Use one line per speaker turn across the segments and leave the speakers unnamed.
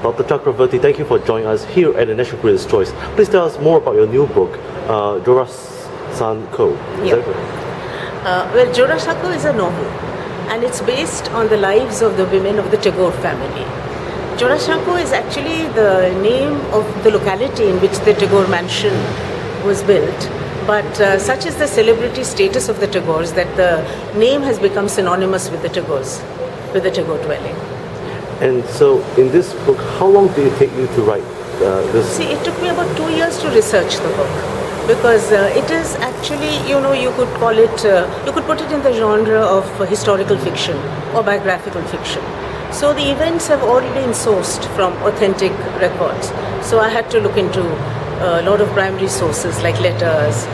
Dr. Chakravarti, thank you for joining us here at the National Critics' Choice. Please tell us more about your new book, Jorasanko.
Well, Jorasanko is a novel, and it's based on the lives of the women of the Tagore family. Jorasanko is actually the name of the locality in which the Tagore mansion was built, but such is the celebrity status of the Tagores that the name has become synonymous with the Tagores, with the Tagore dwelling.
And so, in this book, how long did it take you to write this?
See, it took me about 2 years to research the book, because it is actually, you could call it, you could put it in the genre of historical fiction or biographical fiction. So the events have all been sourced from authentic records. So I had to look into a lot of primary sources like letters,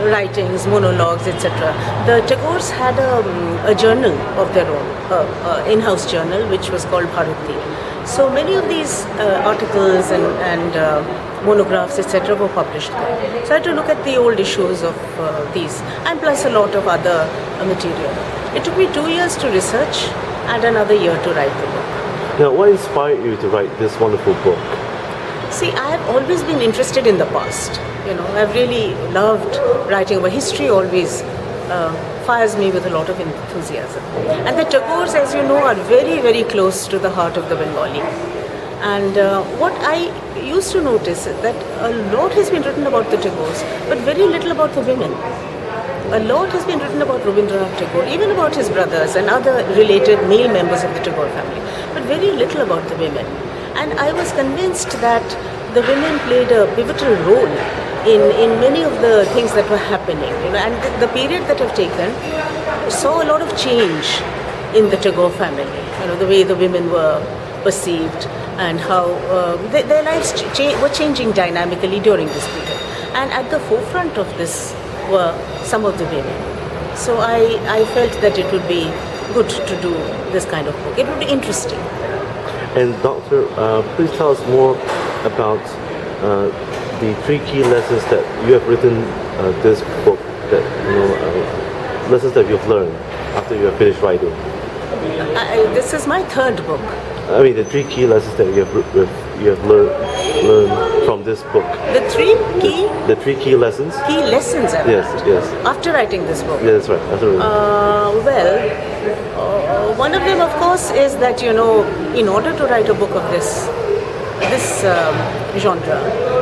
writings, monologues, etc. The Tagores had a journal of their own, in-house journal, which was called Bharati. So many of these articles and monographs, etc. were published there. So I had to look at the old issues of these, and plus a lot of other material. It took me 2 years to research and another year to write the book.
Now, what inspired you to write this wonderful book?
See, I have always been interested in the past. I've really loved writing about history. Always fires me with a lot of enthusiasm. And the Tagores, as you know, are very, very close to the heart of the Bengali. And what I used to notice is that a lot has been written about the Tagores, but very little about the women. A lot has been written about Rabindranath Tagore, even about his brothers and other related male members of the Tagore family, but very little about the women. And I was convinced that the women played a pivotal role in many of the things that were happening. And the period that I've taken saw a lot of change in the Tagore family. The way the women were perceived and how their lives were changing dynamically during this period. And at the forefront of this were some of the women. So I felt that it would be good to do this kind of book. It would be interesting.
And Doctor, please tell us more about the 3 key lessons that you have written this book, that lessons that you've learned after you have finished writing.
This is my 3rd book.
I mean, the 3 key lessons that you have learned from this book.
The 3 key?
The 3 key lessons.
Key lessons.
Yes.
After writing this book.
Yeah, that's right.
One of them, of course, is that in order to write a book of this genre,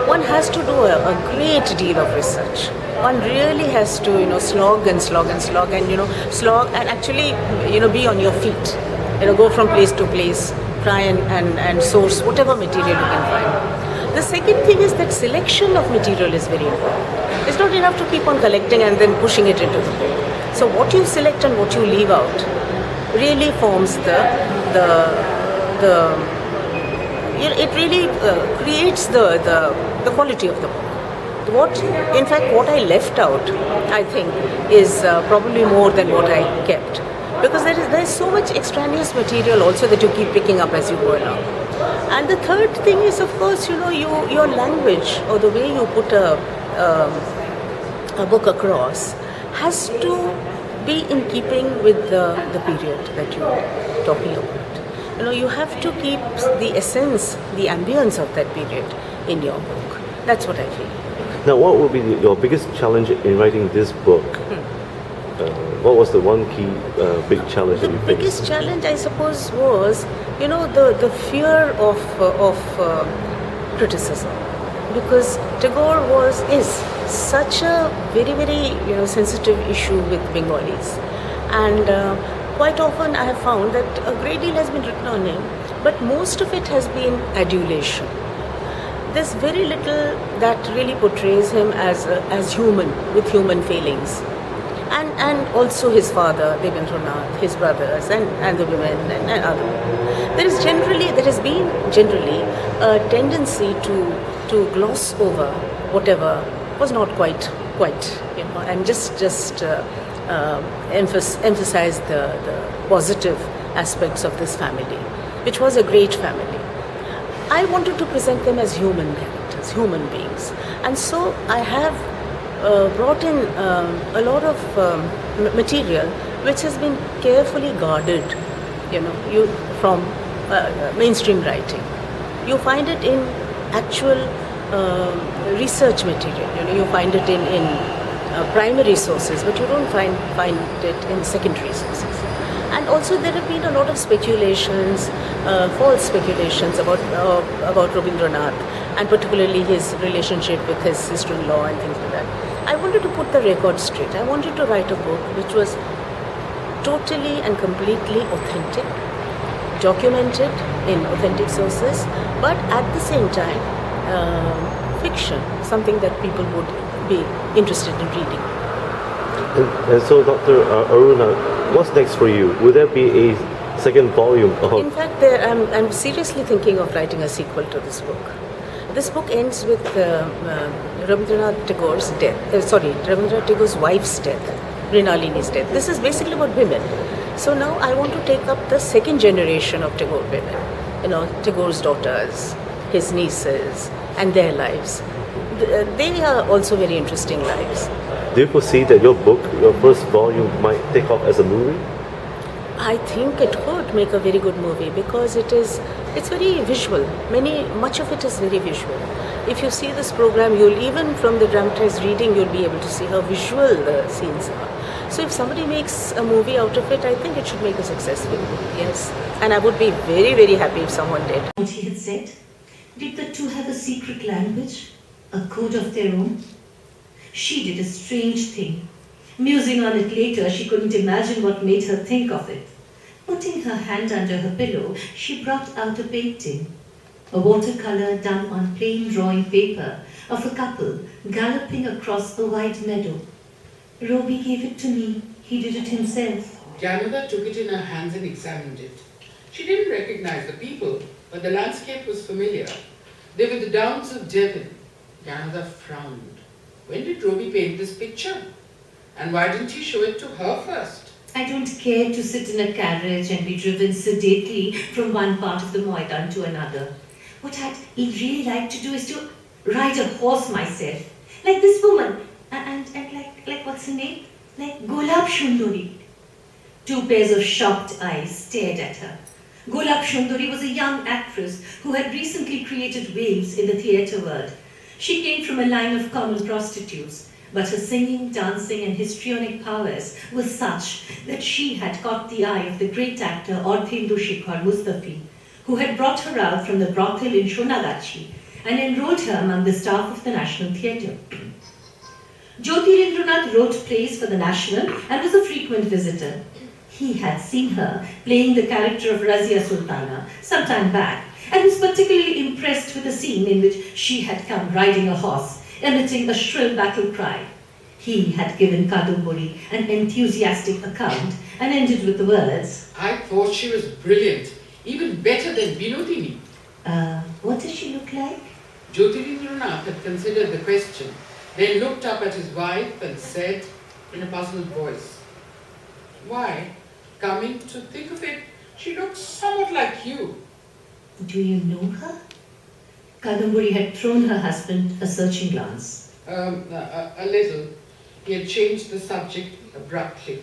one has to do a great deal of research. One really has to slog and actually be on your feet. Go from place to place, try and source whatever material you can find. The second thing is that selection of material is very important. It's not enough to keep on collecting and then pushing it into the book. So what you select and what you leave out really forms it really creates the quality of the book. What I left out, I think, is probably more than what I kept. Because there is so much extraneous material also that you keep picking up as you go along. And the third thing is, of course, your language or the way you put a book across has to be in keeping with the period that you're talking about. You have to keep the essence, the ambience of that period in your book. That's what I feel.
Now, what would be your biggest challenge in writing this book? What was the one key big challenge that you faced?
The biggest challenge, I suppose, was the fear of criticism, because Tagore is such a very, very sensitive issue with Bengalis, and quite often I have found that a great deal has been written on him, but most of it has been adulation. There's very little that really portrays him as human, with human failings. And also his father, Rabindranath, his brothers, and the women, and others. There has been generally a tendency to gloss over whatever was not quite, and just emphasize the positive aspects of this family, which was a great family. I wanted to present them as human characters, human beings, and so I have brought in a lot of material which has been carefully guarded, from mainstream writing. You find it in actual research material. You find it in primary sources, but you don't find it in secondary sources. And also there have been a lot of speculations, false speculations about Rabindranath, and particularly his relationship with his sister-in-law and things like that. I wanted to put the record straight. I wanted to write a book which was totally and completely authentic, documented in authentic sources, but at the same time fiction, something that people would be interested in reading.
And so, Dr. Aruna, what's next for you? Will there be a second volume of...
In fact, I'm seriously thinking of writing a sequel to this book. This book ends with Rabindranath Tagore's death. Rabindranath Tagore's wife's death, Mrinalini's death. This is basically about women. So now I want to take up the second generation of Tagore women. Tagore's daughters, his nieces, and their lives. They are also very interesting lives.
Do you foresee that your book, your first volume, might take off as a movie?
I think it could make a very good movie because it's very visual. Much of it is very visual. If you see this program, even from the dramatized reading, you'll be able to see how visual the scenes are. So if somebody makes a movie out of it, I think it should make a successful movie, yes. And I would be very, very happy if someone did.
What he had said? Did the two have a secret language? A code of their own? She did a strange thing. Musing on it later, she couldn't imagine what made her think of it. Putting her hand under her pillow, she brought out a painting. A watercolor done on plain drawing paper of a couple galloping across a wide meadow. Roby gave it to me. He did it himself.
Ganada took it in her hands and examined it. She didn't recognize the people, but the landscape was familiar. They were the Downs of Devon. Ganada frowned. When did Roby paint this picture? And why didn't he show it to her first?
I don't care to sit in a carriage and be driven sedately from one part of the Maidan to another. What I'd really like to do is to ride a horse myself. Like this woman. And like what's her name? Like Golab Shundori. Two pairs of shocked eyes stared at her. Golab Shundori was a young actress who had recently created waves in the theatre world. She came from a line of common prostitutes, but her singing, dancing and histrionic powers were such that she had caught the eye of the great actor Ardhendu Shekhar Mustafi, who had brought her out from the brothel in Shonagachi and enrolled her among the staff of the National Theatre. Jyotirindranath wrote plays for the National and was a frequent visitor. He had seen her playing the character of Razia Sultana some time back and was particularly impressed with a scene in which she had come riding a horse, emitting a shrill battle cry. He had given Kadumburi an enthusiastic account and ended with the words,
I thought she was brilliant, even better than Binodini.
What does she look like?
Jyotirindranath had considered the question, then looked up at his wife and said in a puzzled voice, why, coming to think of it, she looks somewhat like you.
Do you know her? Kadumburi had thrown her husband a searching glance.
A little. He had changed the subject abruptly.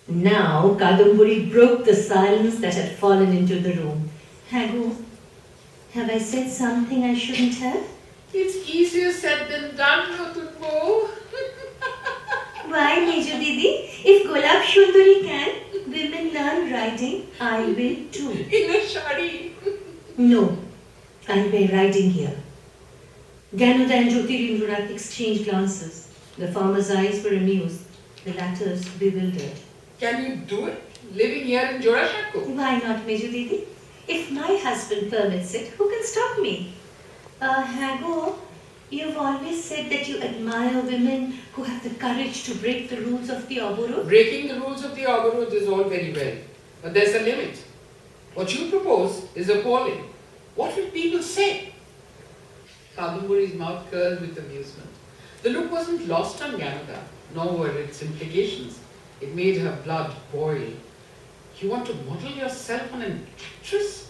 Now Kadumburi broke the silence that had fallen into the room. Hagu, have I said something I shouldn't have?
It's easier said than done, Rotunbo.
Why, Meju Didi? If Golab Shundari can, women learn riding, I will too.
In a shari.
No, I'll be riding here. Ganuda and Jyotirindranath exchanged glances. The former's eyes were amused, the latter's bewildered.
Can you do it? Living here in Jorasanko?
Why not, Meju Didi? If my husband permits it, who can stop me? Hago, you've always said that you admire women who have the courage to break the rules of the Oborot.
Breaking the rules of the Oborot is all very well, but there's a limit. What you propose is appalling. What will people say? Kadumburi's mouth curled with amusement. The look wasn't lost on Ganuda, nor were its implications. It made her blood boil. You want to model yourself on an actress?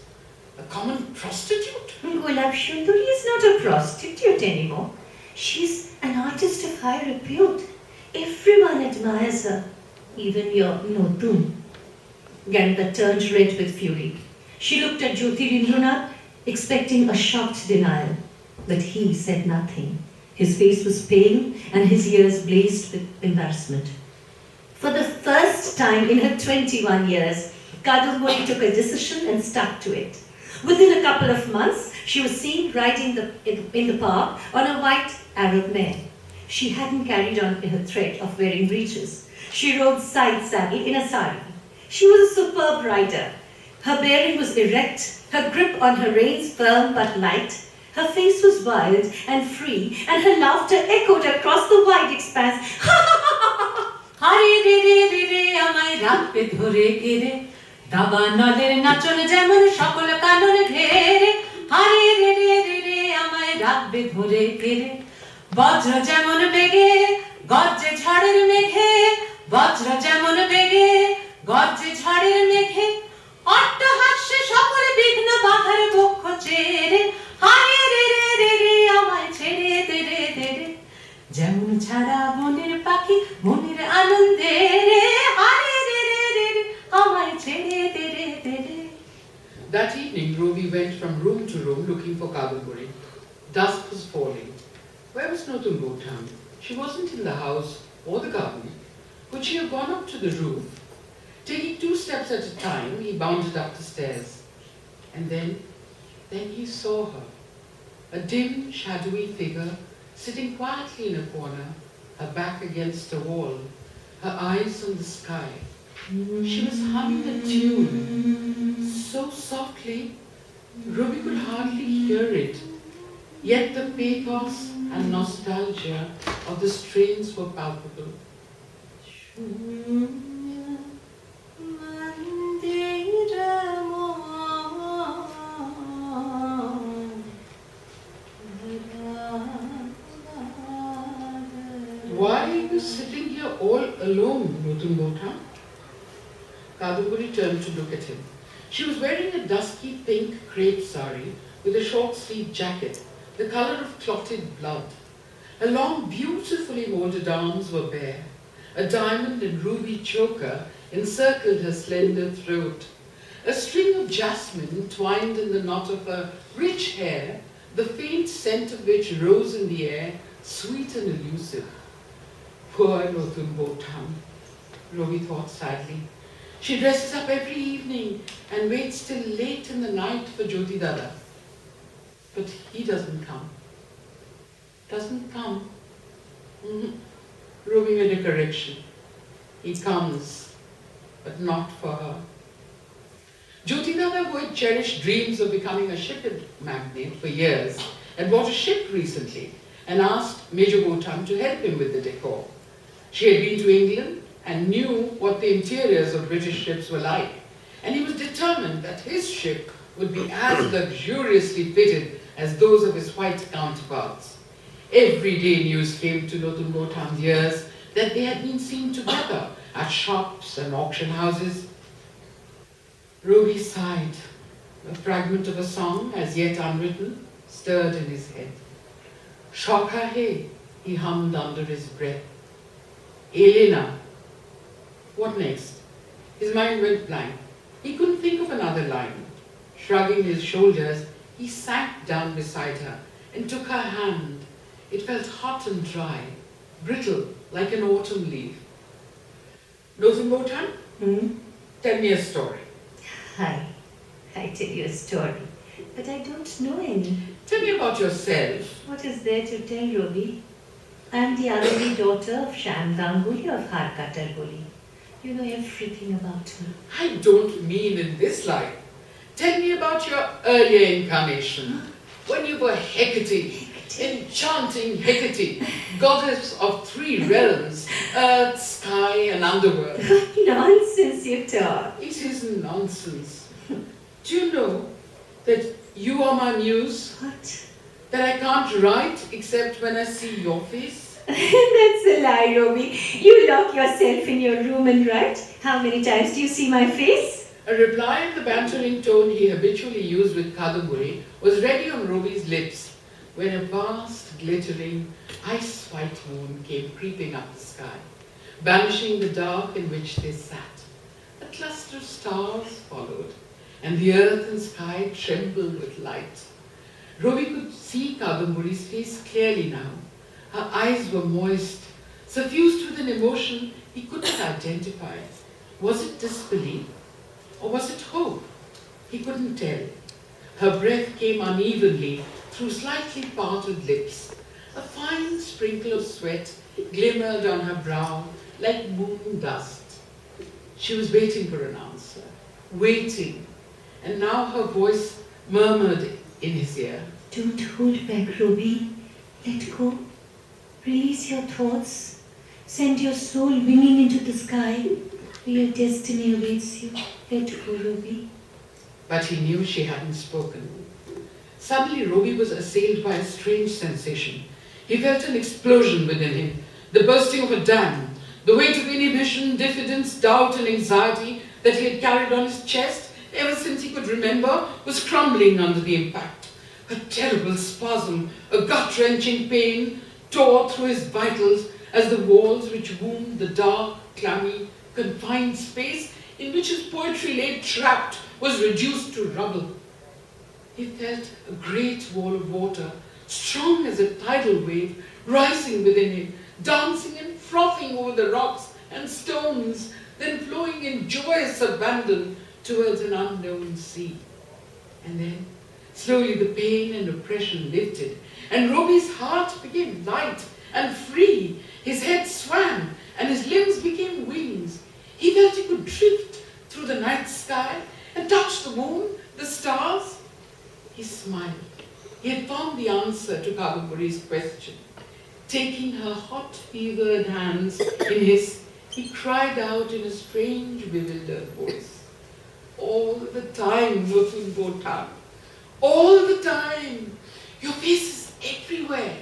A common prostitute?
Golab Shundari is not a prostitute anymore. She's an artist of high repute. Everyone admires her, even your Notun. Ganga turned red with fury. She looked at Jyotirindranath, expecting a shocked denial. But he said nothing. His face was pale and his ears blazed with embarrassment. For the first time in her 21 years, Kadamburi took a decision and stuck to it. Within a couple of months, she was seen riding in the park on a white Arab mare. She hadn't carried on her threat of wearing breeches. She rode side saddle in a sari. She was a superb rider. Her bearing was erect, her grip on her reins firm but light. Her face was wild and free, and her laughter echoed across the wide expanse.
Hare re re re re amai rakbe dhore kere daba naler nachon jemon shokol kanon ghere Hare re re re re amai rakbe dhore kere bajra jemon bege গর্জে ঝড়ের মেঘে বজ্র যেমন বেগে গর্জে ঝড়ের মেঘে অট্টহাস্যে সকল বিঘ্ন বাধার বক্ষ চেরে হারে রে রে রে রে আমায় ছেড়ে দে রে দে রে যেমন ছাড়া মনের পাখি মনের আনন্দে রে হারে রে রে রে রে আমায় ছেড়ে দে রে দে রে
That evening, Ruby went from room to room looking for Kadamburi. Dusk was falling. Where was Notun Botam? She wasn't in the house or the garden. Could she have gone up to the roof? Taking 2 steps at a time, he bounded up the stairs. And then he saw her. A dim, shadowy figure sitting quietly in a corner, her back against a wall, her eyes on the sky. She was humming a tune so softly, Ruby could hardly hear it. Yet the pathos and nostalgia of the strains were palpable. Why are you sitting here all alone, Notun Botam? Kadamburi turned to look at him. She was wearing a dusky pink crepe sari with a short-sleeved jacket, the color of clotted blood. Her long, beautifully molded arms were bare. A diamond and ruby choker encircled her slender throat. A string of jasmine twined in the knot of her rich hair, the faint scent of which rose in the air, sweet and elusive. Poor Notun Botam, Ruby thought sadly. She dresses up every evening and waits till late in the night for Jyoti Dada. But he doesn't come. Doesn't come. Ruby made a correction. He comes, but not for her. Jyoti Dada, who had cherished dreams of becoming a ship magnate for years, had bought a ship recently and asked Major Botam to help him with the decor. She had been to England and knew what the interiors of British ships were like, and he was determined that his ship would be as luxuriously fitted as those of his white counterparts. Every day news came to Notun Botam's ears that they had been seen together at shops and auction houses. Ruby sighed. A fragment of a song, as yet unwritten, stirred in his head. Shokha he, he hummed under his breath. Elena. What next? His mind went blank. He couldn't think of another line. Shrugging his shoulders, he sank down beside her and took her hand. It felt hot and dry, brittle like an autumn leaf. Notun Botam? Tell me a story.
I tell you a story, but I don't know any.
Tell me about yourself.
What is there to tell, Ruby? I am the only daughter of Shyam Ganguly of Harkatar Goli. You know everything about me.
I don't mean in this life. Tell me about your earlier incarnation, when you were Hecate, enchanting Hecate, goddess of 3 realms, earth, sky and underworld.
What nonsense you talk.
It isn't nonsense. Do you know that you are my muse?
What?
That I can't write except when I see your face?
That's a lie, Ruby. You lock yourself in your room and write. How many times do you see my face?
A reply in the bantering tone he habitually used with Kadamburi was ready on Ruby's lips when a vast, glittering, ice-white moon came creeping up the sky, banishing the dark in which they sat. A A cluster of stars followed, and the earth and sky trembled with light. Robbie could see Kadumburi's face clearly now. Her eyes were moist, suffused with an emotion he couldn't identify. Was it disbelief or was it hope? He couldn't tell. Her breath came unevenly through slightly parted lips. A fine sprinkle of sweat glimmered on her brow like moon dust. She was waiting for an answer, waiting, and now her voice murmured in his ear.
Don't hold back, Robbie. Let go. Release your thoughts. Send your soul winging into the sky. Your destiny awaits you. Let go, Robbie.
But he knew she hadn't spoken. Suddenly, Robbie was assailed by a strange sensation. He felt an explosion within him, the bursting of a dam. The weight of inhibition, diffidence, doubt and anxiety that he had carried on his chest ever since he could remember was crumbling under the impact. A terrible spasm, a gut-wrenching pain tore through his vitals as the walls which wombed the dark, clammy, confined space in which his poetry lay trapped was reduced to rubble. He felt a great wall of water, strong as a tidal wave, rising within him, dancing and frothing over the rocks and stones, then flowing in joyous abandon towards an unknown sea. And then, slowly the pain and oppression lifted, and Robbie's heart became light and free. His head swam, and his limbs became wings. He felt he could drift through the night sky and touch the moon, the stars. He smiled. He had found the answer to Kadumburi's question. Taking her hot, fevered hands in his, he cried out in a strange, bewildered voice. All the time, Nutun Botan. All the time. Your face is everywhere.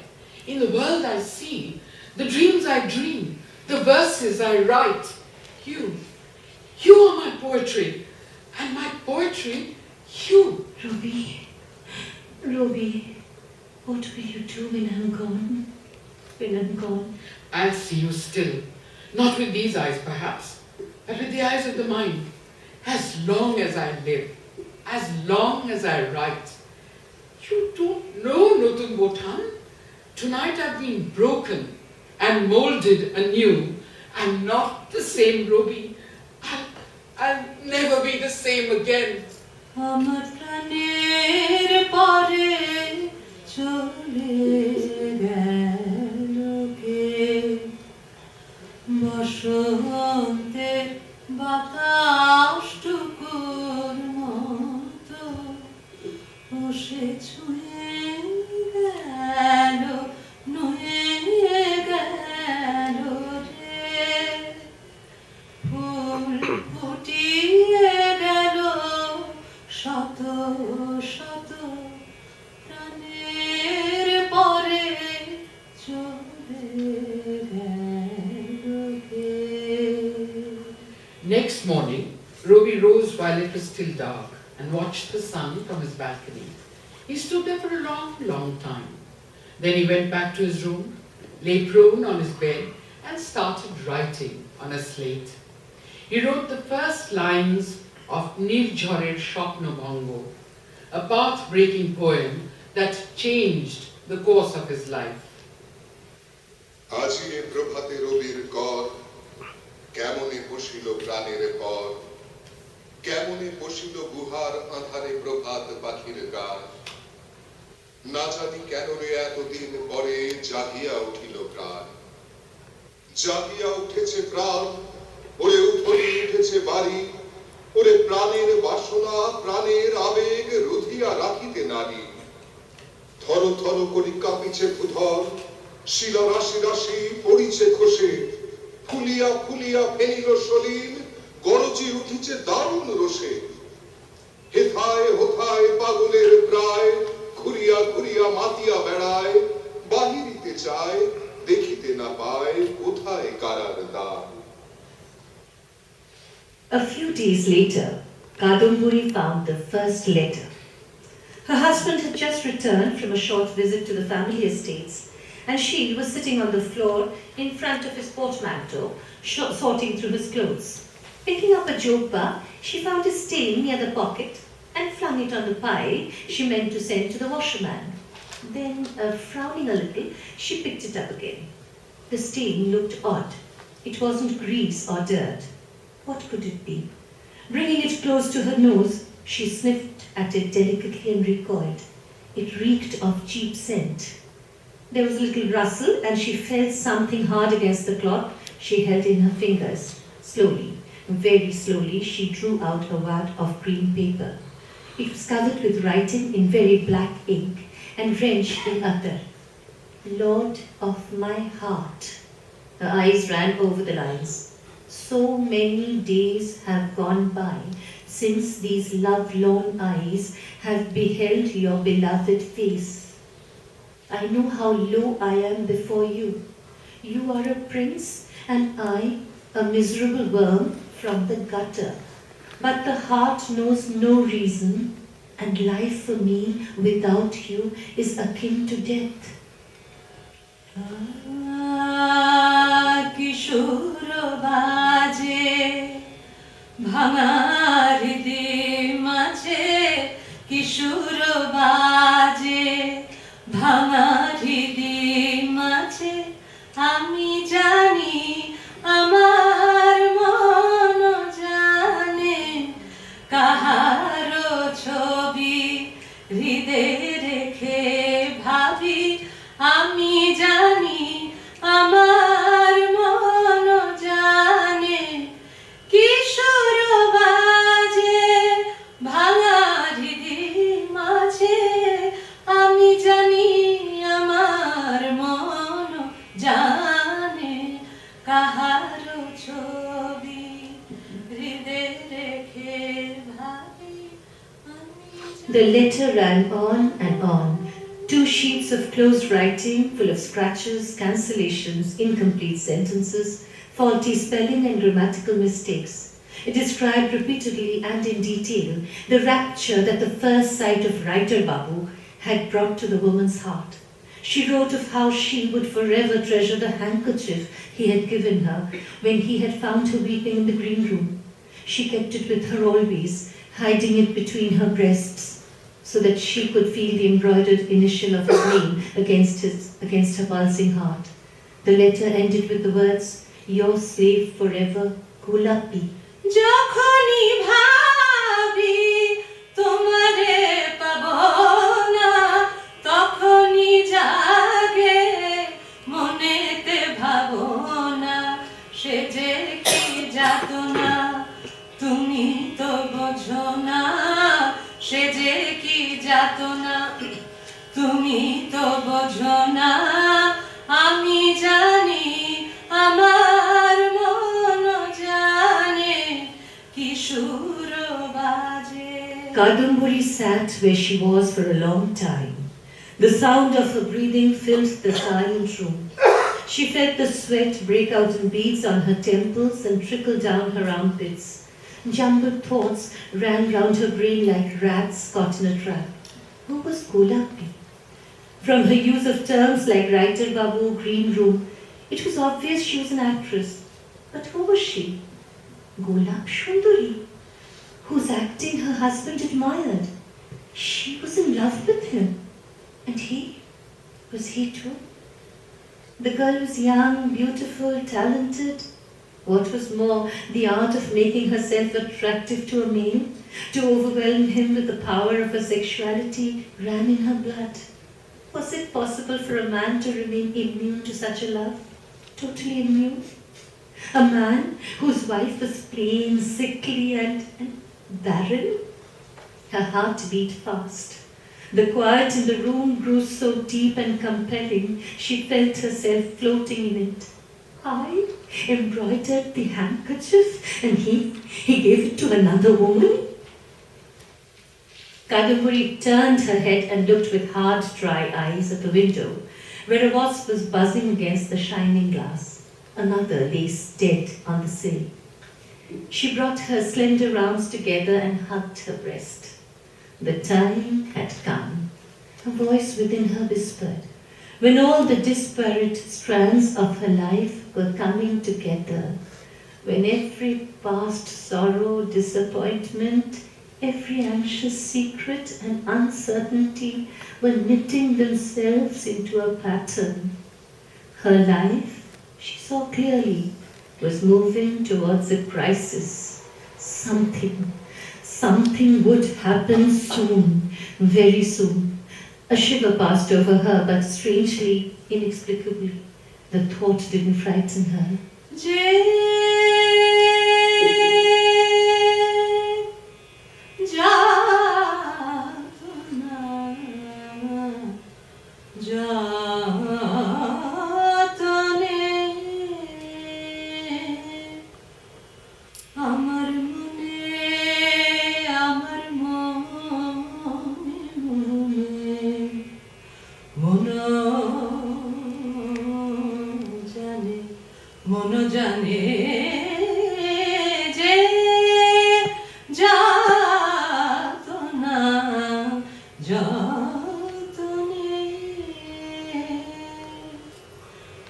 In the world I see, the dreams I dream, the verses I write. You are my poetry, and my poetry, you.
Robbie, what will you do when I'm gone? When I'm gone?
I'll see you still. Not with these eyes, perhaps, but with the eyes of the mind. As long as I live, as long as I write. You don't know, Nutun Botan. Tonight I've been broken and molded anew. I'm not the same Robbie. I'll never be the same again.
আমার প্রাণের পরে চলে গেল কে বসন্তের বাতাসটুকুর মতো ও সে ছুঁয়ে গেল নুয়ে গেল রে ফুল ফুটিয়ে গেল শত শত প্রাণের পরে চলে গেল কে।
Next morning, Robbie rose while it was still dark and watched the sun from his balcony. He stood there for a long, long time. Then he went back to his room, lay prone on his bed, and started writing on a slate. He wrote the first lines of Nirjharer Shopnobongo, a path-breaking poem that changed the course of his life.
আজিয়ে প্রভাতে রবির কর কেমনে বসিল প্রাণের পর কেমনে বসিল গুহার আঁধারে প্রভাত পাখির গান না জানি কেন রে এতদিন পরে জাগিয়া উঠিল প্রাণ জাগিয়া উঠেছে প্রাণ ওরে উঠলি উঠেছে বাড়ি ওরে প্রাণের বাসনা প্রাণের আবেগ রুধিয়া রাখিতে নারী থর থর করি কাঁপিছে ভূধর শিলা রাশি রাশি পড়িছে খসে ফুলিয়া ফুলিয়া ফেনিল সলিল গরজি উঠিছে দারুণ রোষে হেথায় হোথায় পাগলের প্রায় ঘুরিয়া ঘুরিয়া মাতিয়া বেড়ায় বাহিরিতে চায় দেখিতে না পায় কোথায় কারার দ্বার।
A few days later, Kadumburi found the first letter. Her husband had just returned from a short visit to the family estates, and she was sitting on the floor in front of his portmanteau, sorting through his clothes. Picking up a joke bar, she found a stain near the pocket and flung it on the pile she meant to send to the washerman. Then, frowning a little, she picked it up again. The stain looked odd. It wasn't grease or dirt. What could it be? Bringing it close to her nose, she sniffed at it delicately and recoiled. It reeked of cheap scent. There was a little rustle, and she felt something hard against the cloth she held in her fingers. Slowly, very slowly, she drew out a wad of green paper. It was covered with writing in very black ink and wrenched in other. Lord of my heart. Her eyes ran over the lines. So many days have gone by since these love-lorn eyes have beheld your beloved face. I know how low I am before you. You are a prince and I a miserable worm from the gutter. But the heart knows no reason, and life for me without you is akin to death.
কিশোর বাজে ভাঙার মাঝে কিশোর বাজে ভাঙার মাঝে আমি জানি আমার মন জানে কাহারো ছবি হৃদয়ে রেখে ভাবি আমি জানি আমার মন জানে কিশোর বাজে ভাঙা মাঝে আমি জানি আমার মন জানে কাহারো ছবি হৃদয়ে রেখে ভাবি
The letter ran on and on. 2 sheets of close writing full of scratches, cancellations, incomplete sentences, faulty spelling and grammatical mistakes. It described repeatedly and in detail the rapture that the first sight of writer Babu had brought to the woman's heart. She wrote of how she would forever treasure the handkerchief he had given her when he had found her weeping in the green room. She kept it with her always, hiding it between her breasts, so that she could feel the embroidered initial of his name against her pulsing heart. The letter ended with the words, "Your slave forever, Gulapi."
যখনই ভাবি তোমারে পাবো না তখনই জাগে মনেতে ভাবনা সে যে কি যাতনা তুমি তো বোঝো না সে যে কি যাতনা তুমি তো বোঝো না আমি জানি আমার মন জানে কিশোর বাজে
Kadamburi sat where she was for a long time. The sound of her breathing filled the silent room. She felt the sweat break out in beads on her temples and trickle down her armpits. Jumbled thoughts ran round her brain like rats caught in a trap. Who was Gulapi? From her use of terms like writer Babu, green room, it was obvious she was an actress. But who was she? Gulab Shundari, whose acting her husband admired. She was in love with him. And he? Was he too? The girl was young, beautiful, talented. What was more, the art of making herself attractive to a male, to overwhelm him with the power of her sexuality, ran in her blood. Was it possible for a man to remain immune to such a love? Totally immune? A man whose wife was plain, sickly, and barren? Her heart beat fast. The quiet in the room grew so deep and compelling, she felt herself floating in it. I embroidered the handkerchief and he gave it to another woman? Kadamburi turned her head and looked with hard, dry eyes at the window, where a wasp was buzzing against the shining glass. Another lay dead on the sill. She brought her slender arms together and hugged her breast. The time had come. A voice within her whispered, when all the disparate strands of her life were coming together, when every past sorrow, disappointment, every anxious secret and uncertainty were knitting themselves into a pattern. Her life, she saw clearly, was moving towards a crisis. Something would happen soon, very soon. A shiver passed over her, but strangely, inexplicably, the thought didn't frighten her.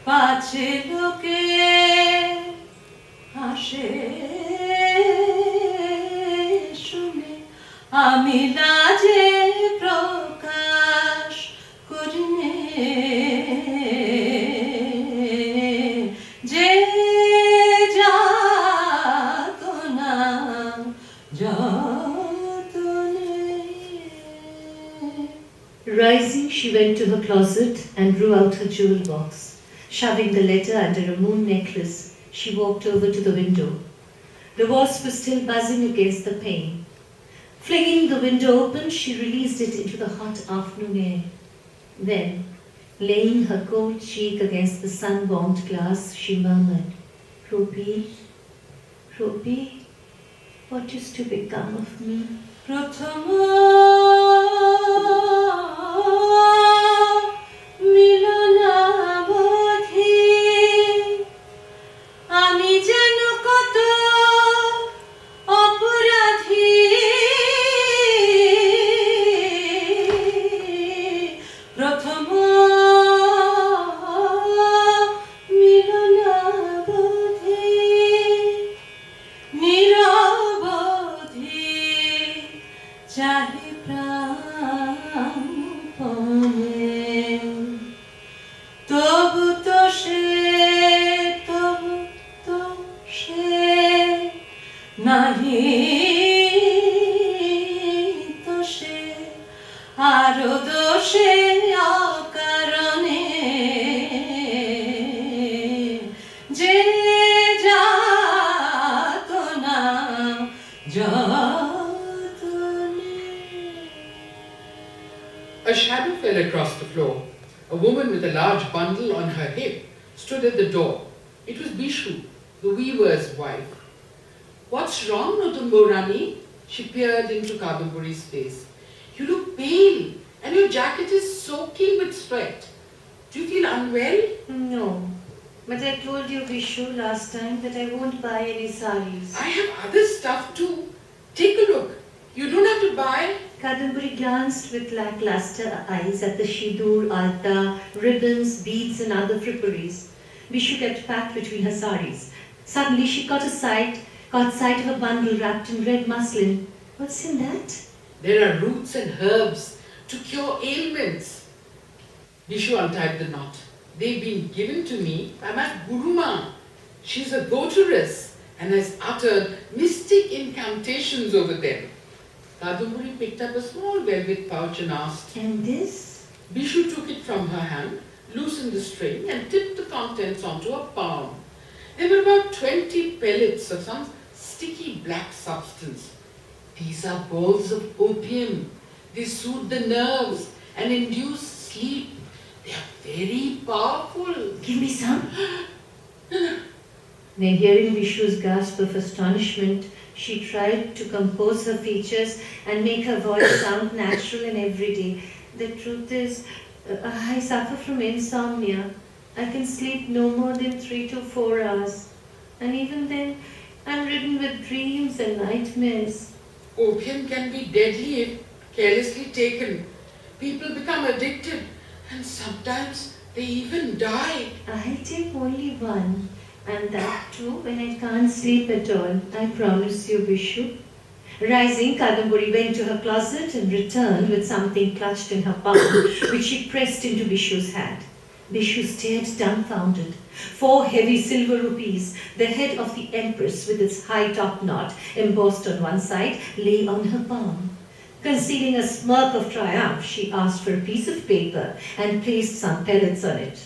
পাছে লোকে হাসে শুনে আমি লাজে প্রকাশ করিনে যে যাতনা যাতনে।
Rising, she went to her closet and drew out her jewel box. Shoving the letter under a moon necklace, she walked over to the window. The wasp was still buzzing against the pane. Flinging the window open, she released it into the hot afternoon air. Then, laying her cold cheek against the sun-warmed glass, she murmured, "Ruby, Ruby, what is to become of me?"
প্রথম মিলনাবধি আমি যেন কত অপরাধী, প্রথম মিলনাবধি নিরবধি চাহি প্রাণপণে, তবু তো সে নাহি তো সে আরো দোষে অকারণে যে যাতনা যাতনে।
A shadow fell across the floor. A woman with a large bundle on her hip stood at the door. It was Bishu, the weaver's wife. "What's wrong, Notumbo Rani?" She peered into Kadamburi's face. "You look pale, and your jacket is soaking with sweat. Do you feel unwell?"
No, but I told you, Vishu, last time that I won't buy any saris.
"I have other stuff too. Take a look. You don't have to buy."
Kadamburi glanced with lackluster eyes at the shidur, alta, ribbons, beads and other fripperies. Vishu kept packed between her saris. Suddenly she caught sight of a bundle wrapped in red muslin. What's in that?
"There are roots and herbs to cure ailments." Bishu untied the knot. "They've been given to me by my Guruma. She's a goateress and has uttered mystic incantations over them." Kadamburi picked up a small velvet pouch and asked.
And this?
Bishu took it from her hand, loosened the string and tipped the contents onto a palm. There were about 20 pellets of some sticky black substance. "These are balls of opium. They soothe the nerves and induce sleep. They are very powerful."
Give me some. Then, hearing Vishu's gasp of astonishment, she tried to compose her features and make her voice sound natural and everyday. The truth is, I suffer from insomnia. I can sleep no more than 3 to 4 hours. And even then, I'm ridden with dreams and nightmares.
Opium can be deadly if carelessly taken. People become addicted and sometimes they even die.
I take only one. And that too when I can't sleep at all, I promise you, Vishu. Rising, Kadamburi went to her closet and returned with something clutched in her palm, which she pressed into Vishu's hand. Vishu stared dumbfounded. 4 heavy silver rupees, the head of the empress with its high top knot embossed on one side, lay on her palm. Concealing a smirk of triumph, she asked for a piece of paper and placed some pellets on it.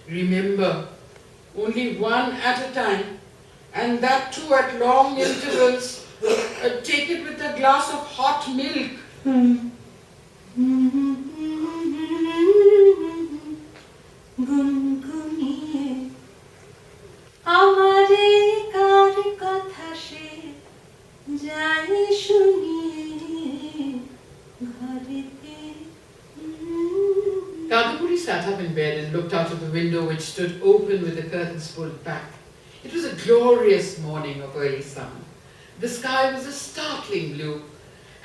Remember, only one at a time, and that too at long intervals. Take it with a glass of hot milk.
গুনগুনিয়ে আমারে কার কথা সে যায় শুনিয়ে ঘরেতে
Kadamburi sat up in bed and looked out of the window which stood open with the curtains pulled back. It was a glorious morning of early summer. The sky was a startling blue,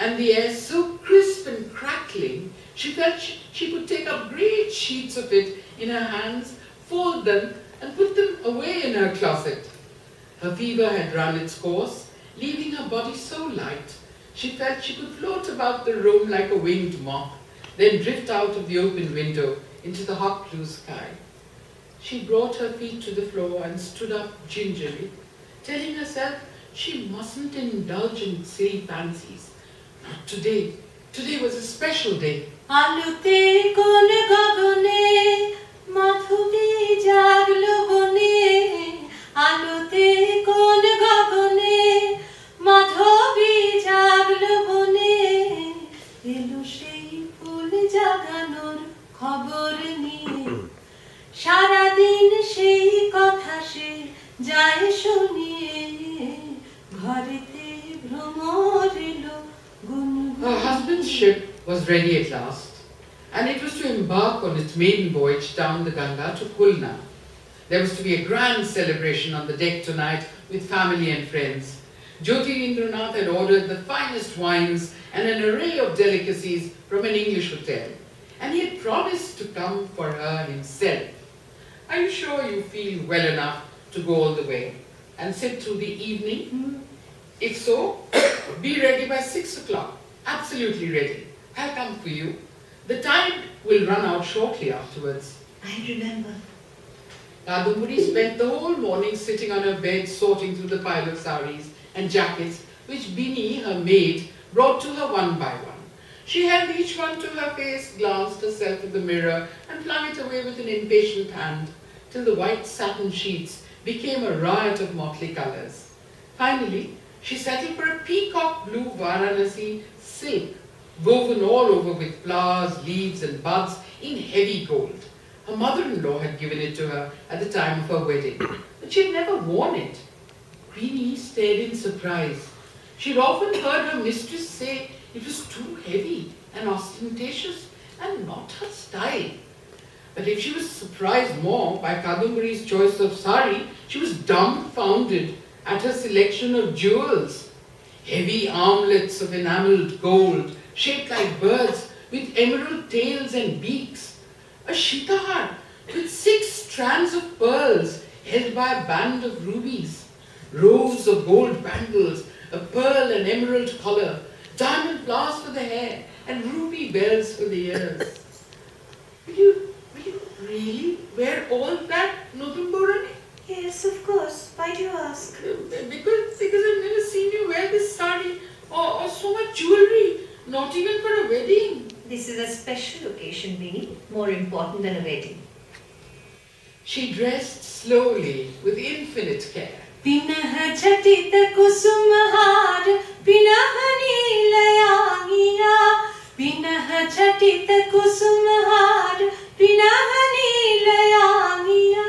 and the air so crisp and crackling, she felt she could take up great sheets of it in her hands, fold them, and put them away in her closet. Her fever had run its course, leaving her body so light, she felt she could float about the room like a winged moth, then drift out of the open window into the hot blue sky. She brought her feet to the floor and stood up gingerly, telling herself she mustn't indulge in silly fancies. Not today. Today was a special day.
আলোতে কোন গগনে মাধবী জাগলো বনে আলোতে কোন গগনে মাধবী জাগলো বনে এলো সেই ফুল জাগানোর খবর নিয়ে সারাদিন সেই কথা সে যায় শুনিয়ে ঘরেতে ভ্রমর এলো
Her husband's ship was ready at last, and it was to embark on its maiden voyage down the Ganga to Khulna. There was to be a grand celebration on the deck tonight with family and friends. Jyotirindranath had ordered the finest wines and an array of delicacies from an English hotel, and he had promised to come for her himself. Are you sure you feel well enough to go all the way and sit through the evening? If so, be ready by 6 o'clock. Absolutely ready. I'll come for you. The time will run out shortly afterwards.
I remember.
Kadamburi spent the whole morning sitting on her bed sorting through the pile of saris and jackets which Bini, her maid, brought to her one by one. She held each one to her face, glanced herself in the mirror, and flung it away with an impatient hand, till the white satin sheets became a riot of motley colours. Finally, she settled for a peacock blue Varanasi silk, woven all over with flowers, leaves, and buds in heavy gold. Her mother-in-law had given it to her at the time of her wedding, but she had never worn it. Queenie stared in surprise. She had often heard her mistress say it was too heavy and ostentatious and not her style. But if she was surprised more by Kadamburi's choice of sari, she was dumbfounded at her selection of jewels. Heavy armlets of enameled gold, shaped like birds, with emerald tails and beaks. A shitahar with 6 strands of pearls held by a band of rubies. Rows of gold bangles, a pearl and emerald collar, diamond flowers for the hair, and ruby bells for the ears. Will you really wear all that, Nodumborani?
Yes, of course. Why do you ask?
Because I've never seen you wear this sari or so much jewelry, not even for a wedding.
This is a special occasion, Bini, more important than a wedding.
She dressed slowly with infinite care.
पिनह झटित कुसुमहार पिनह नीलयांगिया पिनह झटित कुसुमहार पिनह नीलयांगिया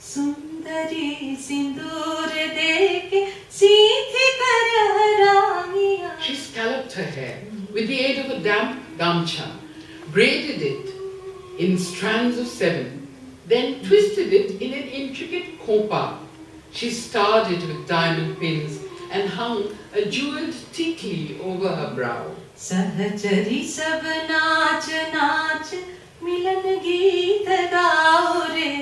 सुंदरी सिंदूर देके सीधी कर Rangia.
She scalloped her hair with the aid of a damp gamcha, braided it in strands of 7, then twisted it in an intricate khopa. She starred it with diamond pins and hung a jeweled tikli over her brow.
सहचरी सब नाच नाच मिलन गीत गाओ रे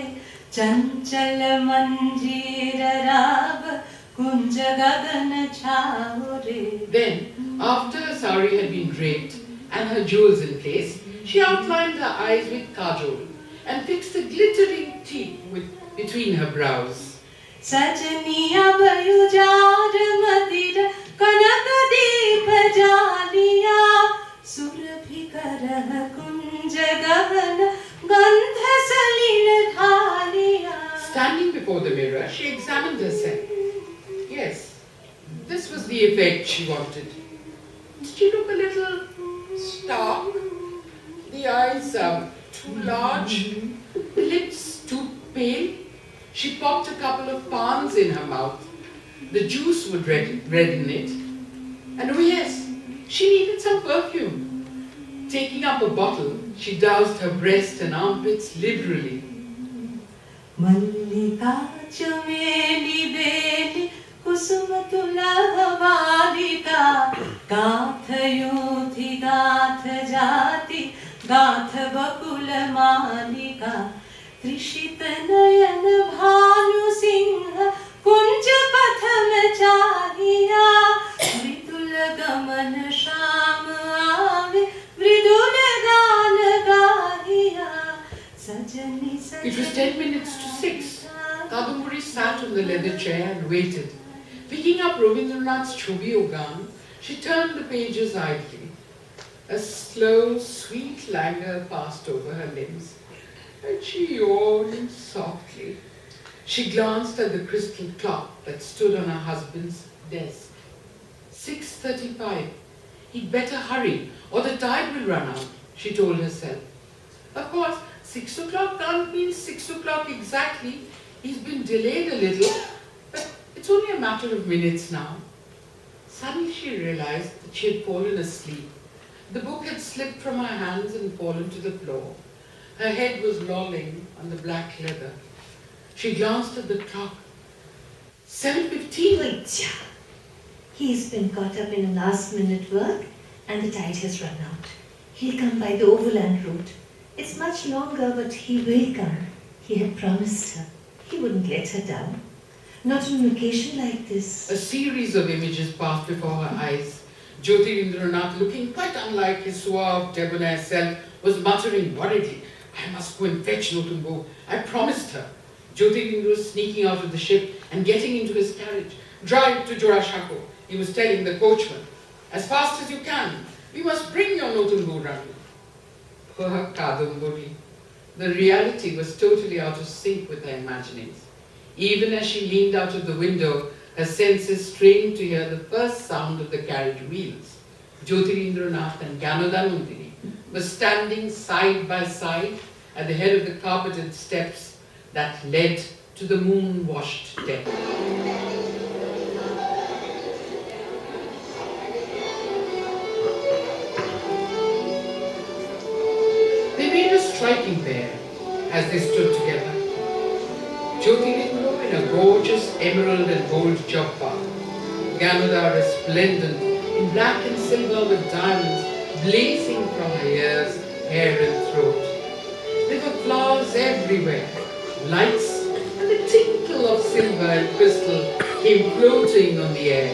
चंचल मंजीर राग कुंज गगन छाओ रे.
Then, after her sari had been draped and her jewels in place, she outlined her eyes with kajol and fixed a glittering teeth between her brows.
सजनिया बयुजार मदिर कनक दीप जालिया सुरभि करह कुंज गगन गंध Salil dahlia.
Standing before the mirror, she examined herself. Yes, this was the effect she wanted. Did she look a little stark? The eyes too large, the lips too pale. She popped a couple of pans in her mouth. The juice would redden it. And oh yes, she needed some perfume. Taking up a bottle, she doused her breast and armpits liberally.
मल्लिका चमेली बेली कुसुम तुलह बालिका गाथ योधि गाथ जाति गाथ बकुल मालिका त्रिषित नयन भानु सिंह कुंज पथम चाहिया मृदुल गमन श्याम आवे मृदुल गान गाहिया सजनी सजनी.
It was 10 minutes to 6. Kadamburi sat on the leather chair and waited. Picking up Rabindranath's Chobi-o-Gan, she turned the pages idly. A slow, sweet languor passed over her limbs, and she yawned softly. She glanced at the crystal clock that stood on her husband's desk. 6:35. He'd better hurry, or the tide will run out, she told herself. Of course, 6 o'clock can't mean 6 o'clock exactly. He's been delayed a little, but it's only a matter of minutes now. Suddenly she realized that she had fallen asleep. The book had slipped from her hands and fallen to the floor. Her head was lolling on the black leather. She glanced at the clock. 7:15.
Wait, he's been caught up in a last-minute work and the tide has run out. He'll come by the overland route. It's much longer, but he will come. He had promised her. He wouldn't let her down. Not on an occasion like this.
A series of images passed before her eyes. Jyotirindranath, looking quite unlike his suave, debonair self, was muttering worriedly, "I must go and fetch Notumbo. I promised her." Jyotirindra was sneaking out of the ship and getting into his carriage. "Drive to Jorasanko," he was telling the coachman. "As fast as you can. We must bring your Notumbo Rani." Poor Kadamburi. The reality was totally out of sync with her imaginings. Even as she leaned out of the window, her senses strained to hear the first sound of the carriage wheels. Jyotirindranath and Ganodanundini were standing side by side at the head of the carpeted steps that led to the moon-washed deck. They made a striking pair as they stood together. Jyotirindra in a gorgeous emerald and gold joppa, Ganodar resplendent in black and silver with diamonds blazing from her ears, hair and throat. There were flowers everywhere, lights and the tinkle of silver and crystal came floating on the air.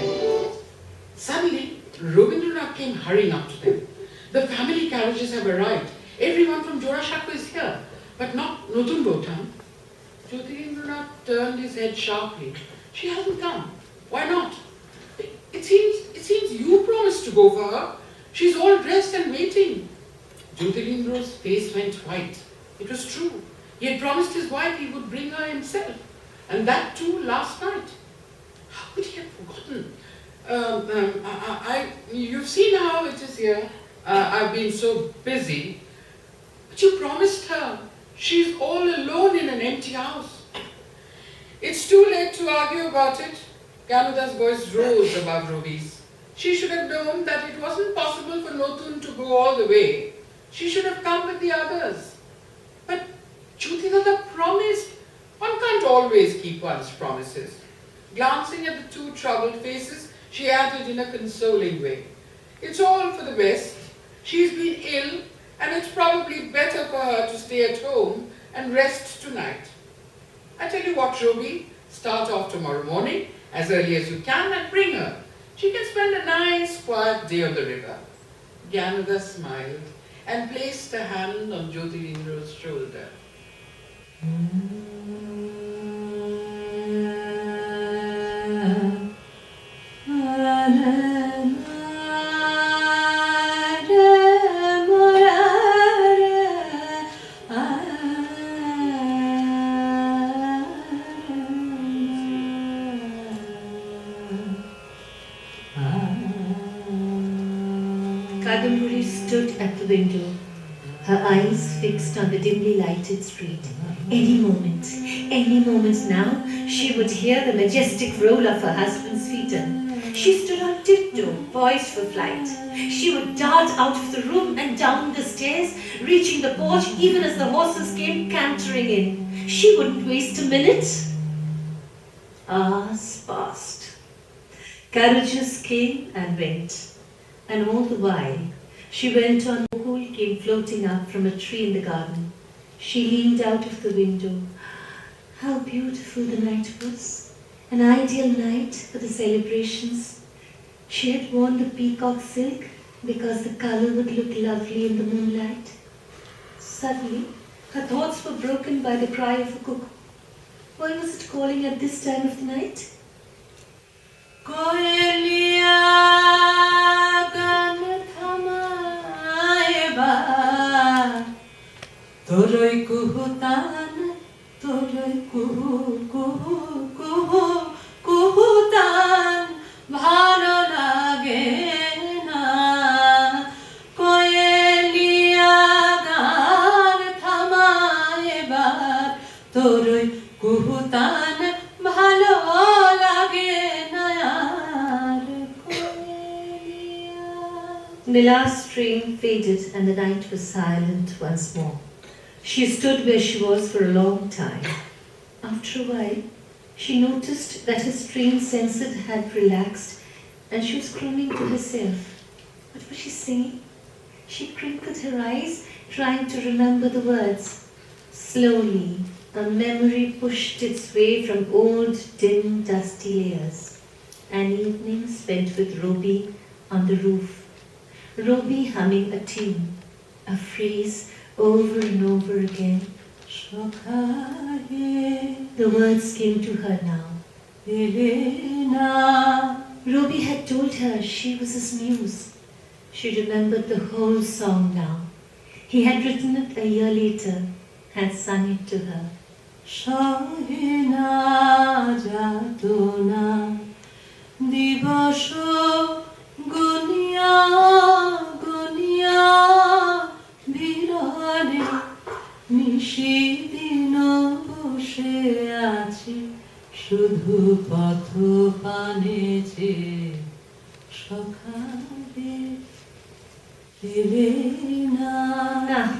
Suddenly, Rabindranath came hurrying up to them. "The family carriages have arrived. Everyone from Jorasanko is here, but not Notumbo-tan." Jyotirindranath turned his head sharply. "She hasn't come. Why not? It seems you promised to go for her. She's all dressed and waiting." Jyotirindra's face went white. It was true. He had promised his wife he would bring her himself, and that too last night. How could he have forgotten? You've seen how it is here. I've been so busy. But you promised her. She's all alone in an empty house. It's too late to argue about it. Ganodar's voice rose above Ruby's. She should have known that it wasn't possible for Notun to go all the way. She should have come with the others. But Jyotidada promised. One can't always keep one's promises. Glancing at the two troubled faces, she added in a consoling way, "It's all for the best. She's been ill, and it's probably better for her to stay at home and rest tonight." I tell you what, Roby, start off tomorrow morning as early as you can and bring her. She can spend a nice, quiet day on the river. Gyanada smiled and placed a hand on Jyoti Indra's shoulder.
Kadamburi stood at the window, her eyes fixed on the dimly lighted street. Any moment now, she would hear the majestic roll of her husband's feet. She stood on tiptoe, poised for flight. She would dart out of the room and down the stairs, reaching the porch even as the horses came cantering in. She wouldn't waste a minute. Hours passed. Carriages came and went. And all the while, she went on. A pool came floating up from a tree in the garden. She leaned out of the window. How beautiful the night was. An ideal night for the celebrations. She had worn the peacock silk because the color would look lovely in the moonlight. Suddenly, her thoughts were broken by the cry of a cuckoo. Why was it calling at this time of the night?
Koelia gan thamaye ba, toroi kuhutan, toroi kuhu kuhu kuhu kuhutan, bhalo lage na. Koelia gan thamaye ba, toroi kuhutan, bhalo lage na.
The last strain faded and the night was silent once more. She stood where she was for a long time. After a while, she noticed that her strained senses had relaxed and she was crooning to herself. What was she saying? She crinkled her eyes, trying to remember the words. Slowly, a memory pushed its way from old, dim, dusty layers. An evening spent with Roby on the roof. Roby humming a tune, a phrase over and over again. The words came to her now. Roby had told her she was his muse. She remembered the whole song now. He had written it a year later, had sung it to her.
Shahina jatona divasho gunia gunia birane nishidino boshe achi shudhu patho paneche shakhabe Elena.
Now,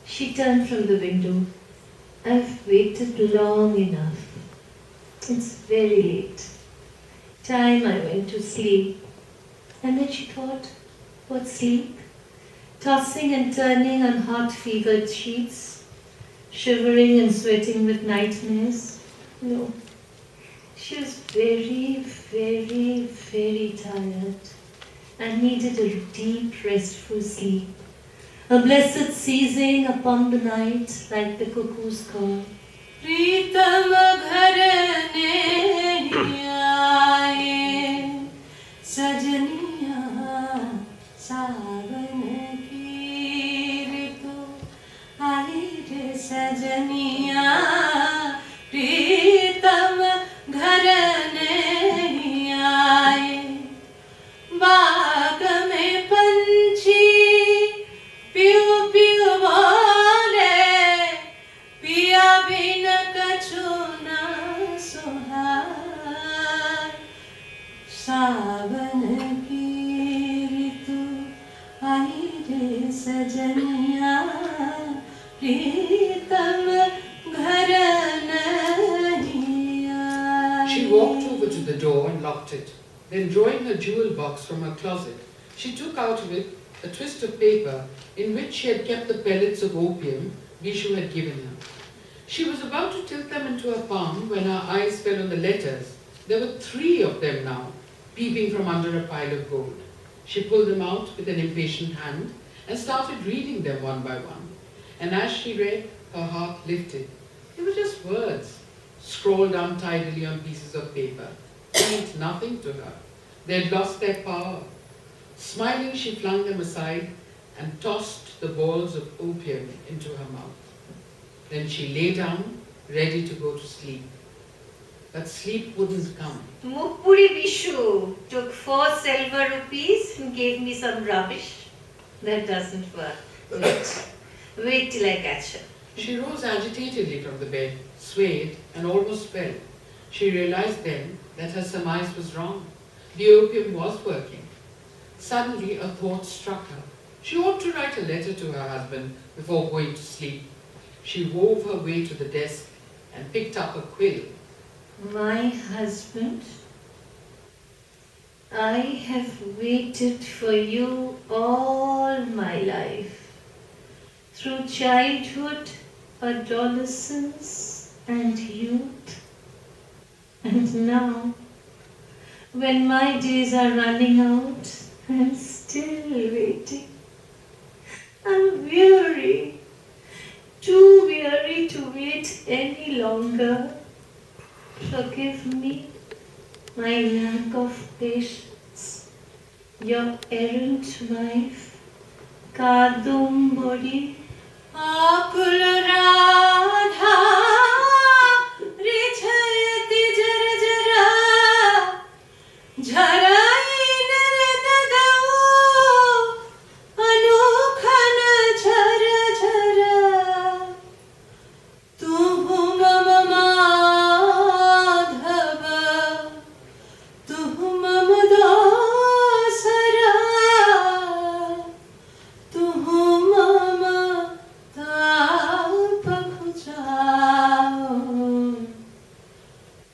she turned from the window. I've waited long enough. It's very late. Time I went to sleep. And then she thought, what sleep? Tossing and turning on hot fevered sheets, shivering and sweating with nightmares. No, she was very, very, very tired and needed a deep, restful sleep. A blessed seizing upon the night like the cuckoo's call.
Pritam ghar ne aaye, sajaniya savan ki ritu aaye re sajaniya. Pritam ghar ne aaye, baag mein panchi piu piu bole, piya bin kachu na sohai. Savan ki ritu aayi re sajaniya, pritam ghar nahi aaye.
She walked over to the door and locked it. Then, drawing her jewel box from her closet, she took out of it a twist of paper in which she had kept the pellets of opium Vishu had given her. She was about to tilt them into her palm when her eyes fell on the letters. There were 3 of them now, peeping from under a pile of gold. She pulled them out with an impatient hand and started reading them one by one. And as she read, her heart lifted. They were just words, scrawled untidily on pieces of paper. They meant nothing to her. They had lost their power. Smiling, she flung them aside and tossed the balls of opium into her mouth. Then she lay down, ready to go to sleep. But sleep wouldn't come.
Mukpuri Vishu took 4 silver rupees and gave me some rubbish. That doesn't work. Wait till I catch her.
She rose agitatedly from the bed, swayed, and almost fell. She realized then that her surmise was wrong. The opium was working. Suddenly a thought struck her. She ought to write a letter to her husband before going to sleep. She wove her way to the desk and picked up a quill.
My husband, I have waited for you all my life, through childhood, adolescence, and youth. And now, when my days are running out, I'm still waiting. I'm weary, too weary to wait any longer. Forgive me my lack of patience. Your errant wife, Kadumbori.
आकुल राधा रिझयति जरा जरा झराई नरददौ अनुखन झरा झरा तुहु मम माधव तुहु मम दासरा तुहु मम ताप बुझाओ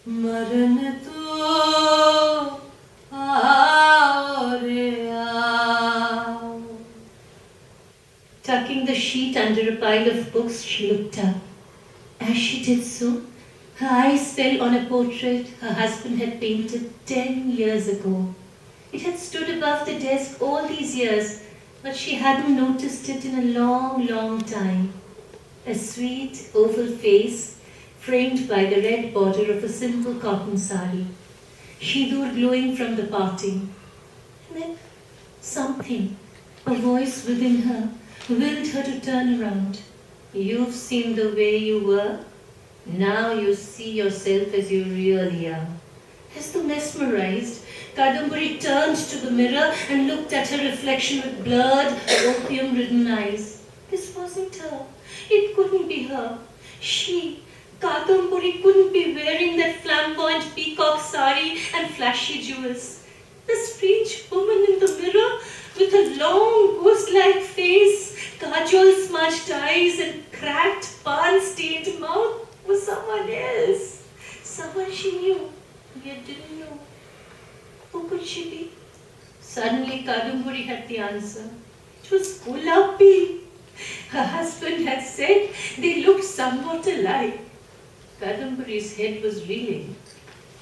मरण तो आओ रे आओ.
Tucking the sheet under a pile of books, she looked up. As she did so, her eyes fell on a portrait her husband had painted 10 years ago. It had stood above the desk all these years, but she hadn't noticed it in a long, long time. A sweet, oval face, framed by the red border of a simple cotton sari, Shidur glowing from the parting. And then something, a voice within her, willed her to turn around. You've seen the way you were. Now you see yourself as you really are. As though mesmerized, Kadambari turned to the mirror and looked at her reflection with blurred, opium-ridden eyes. This wasn't her. It couldn't be her. She, Kadambari, couldn't be wearing that flamboyant peacock sari and flashy jewels. The strange woman in the mirror with a long, ghost-like face, kajal-smudged eyes and cracked, pan-stained mouth was someone else. Someone she knew, yet didn't know. Who could she be? Suddenly Kadambari had the answer. It was Gulapi. Her husband had said they looked somewhat alike. Kadambari's head was reeling.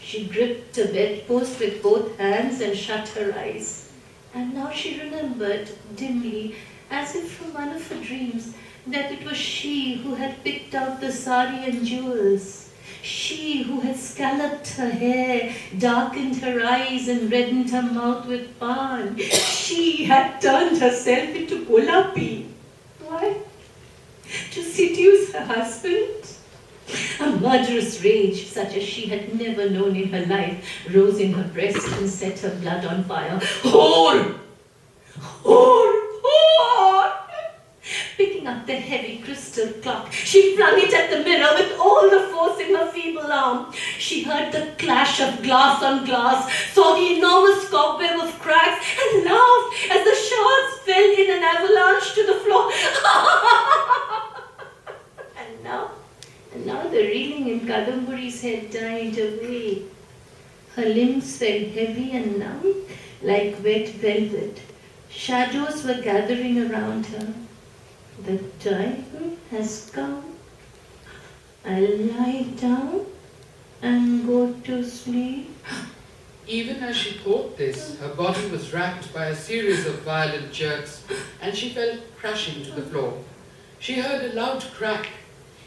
She gripped a bedpost with both hands and shut her eyes. And now she remembered dimly, as if from one of her dreams, that it was she who had picked out the sari and jewels. She who had scalloped her hair, darkened her eyes and reddened her mouth with pan. She had turned herself into Gulapi. Why? To seduce her husband? A murderous rage, such as she had never known in her life, rose in her breast and set her blood on fire. Whore! Whore! Whore! Picking up the heavy crystal clock, she flung it at the mirror with all the force in her feeble arm. She heard the clash of glass on glass, saw the enormous cobweb of cracks, and laughed as the shards fell in an avalanche to the floor. And now the reeling in Kadambari's head died away. Her limbs felt heavy and numb, like wet velvet. Shadows were gathering around her. The time has come. I'll lie down and go to sleep.
Even as she thought this, her body was racked by a series of violent jerks, and she fell crashing to the floor. She heard a loud crack.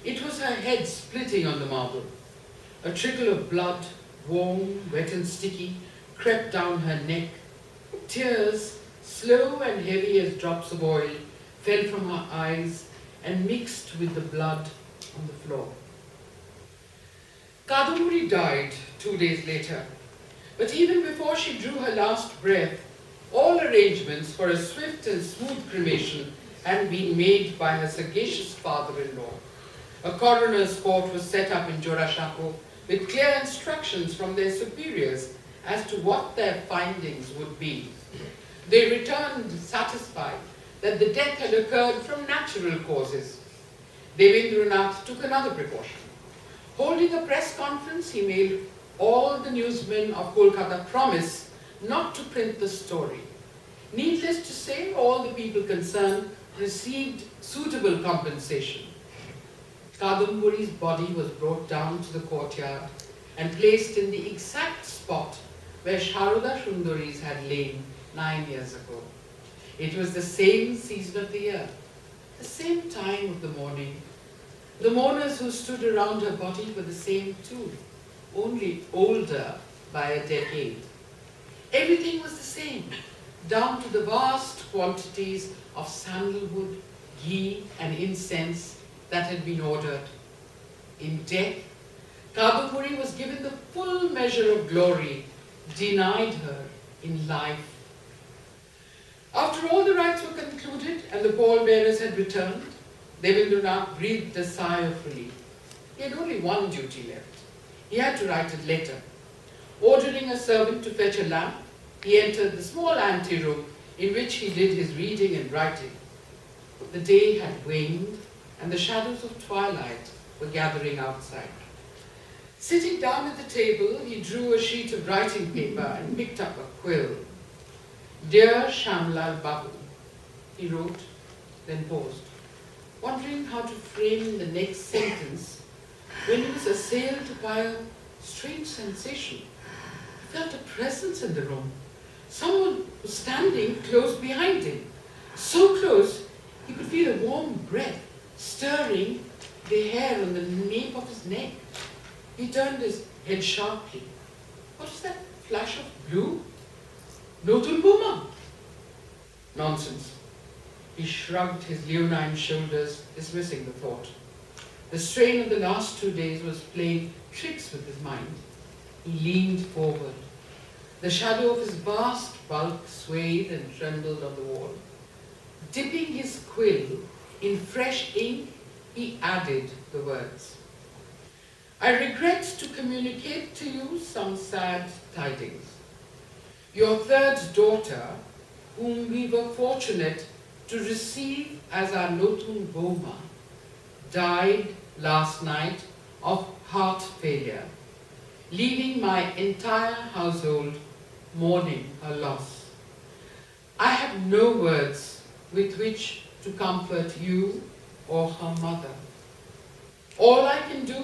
It was her head splitting on the marble. A trickle of blood, warm, wet and sticky, crept down her neck. Tears, slow and heavy as drops of oil, fell from her eyes and mixed with the blood on the floor. Kadamburi died 2 days later, but even before she drew her last breath, all arrangements for a swift and smooth cremation had been made by her sagacious father-in-law. A coroner's court was set up in Jorasanko with clear instructions from their superiors as to what their findings would be. They returned satisfied that the death had occurred from natural causes. Devendranath took another precaution. Holding a press conference, he made all the newsmen of Kolkata promise not to print the story. Needless to say, all the people concerned received suitable compensation. Kadamburi's body was brought down to the courtyard and placed in the exact spot where Sharada Sundari's had lain 9 years ago. It was the same season of the year, the same time of the morning. The mourners who stood around her body were the same too, only older by a decade. Everything was the same, down to the vast quantities of sandalwood, ghee and incense that had been ordered. In death, Kadamburi was given the full measure of glory denied her in life. After all the rites were concluded and the pallbearers had returned, Devendranath breathed a sigh of relief. He had only one duty left. He had to write a letter. Ordering a servant to fetch a lamp, he entered the small anteroom in which he did his reading and writing. The day had waned, and the shadows of twilight were gathering outside. Sitting down at the table, he drew a sheet of writing paper and picked up a quill. "Dear Shamlal Babu," he wrote, then paused, wondering how to frame the next sentence when he was assailed by a strange sensation. He felt a presence in the room. Someone was standing close behind him, so close he could feel a warm breath stirring the hair on the nape of his neck. He turned his head sharply. What is that flash of blue? Notun Boma? Nonsense. He shrugged his leonine shoulders, dismissing the thought. The strain of the last 2 days was playing tricks with his mind. He leaned forward. The shadow of his vast bulk swayed and trembled on the wall. Dipping his quill in fresh ink, he added the words. "I regret to communicate to you some sad tidings. Your third daughter, whom we were fortunate to receive as our Notun Boma, died last night of heart failure, leaving my entire household mourning her loss. I have no words with which to comfort you or her mother. All I can do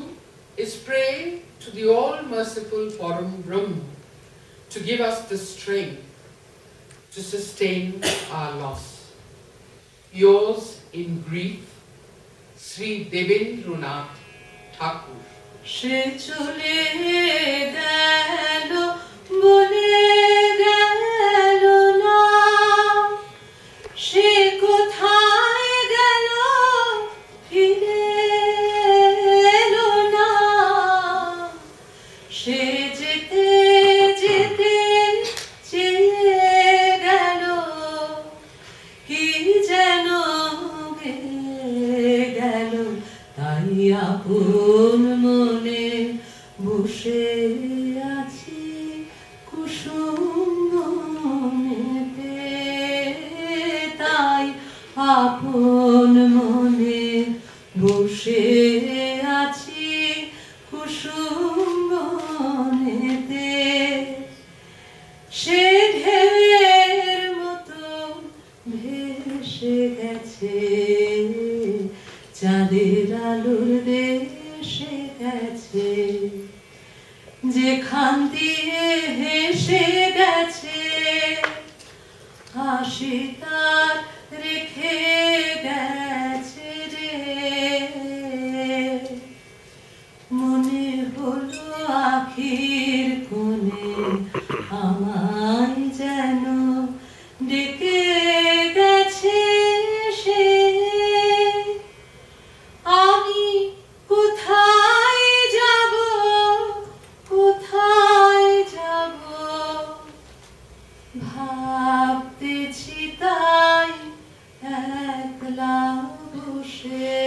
is pray to the all-merciful Param Brahma to give us the strength to sustain our loss. Yours in grief, Sri Devendranath Thakur."
সে চলে গেল বলে গেল না, সে কোথায় গেল ফিরে এলো না, সে যেতে যেতে চেয়ে গেল কি যেন গেয়ে গেল, তাই আপন মনে বসে আছি কুসুম বনেতে, তাই আপন মনে বসে আছি কুসুম বনেতে। হাসি তার রেখে গেছে রে মনে হলো আখির কোণে আমায় যেন ডেকে গেছে সে আমি কোথায় যাব কোথায় যাব ভাবতেছি তাই একলা বসে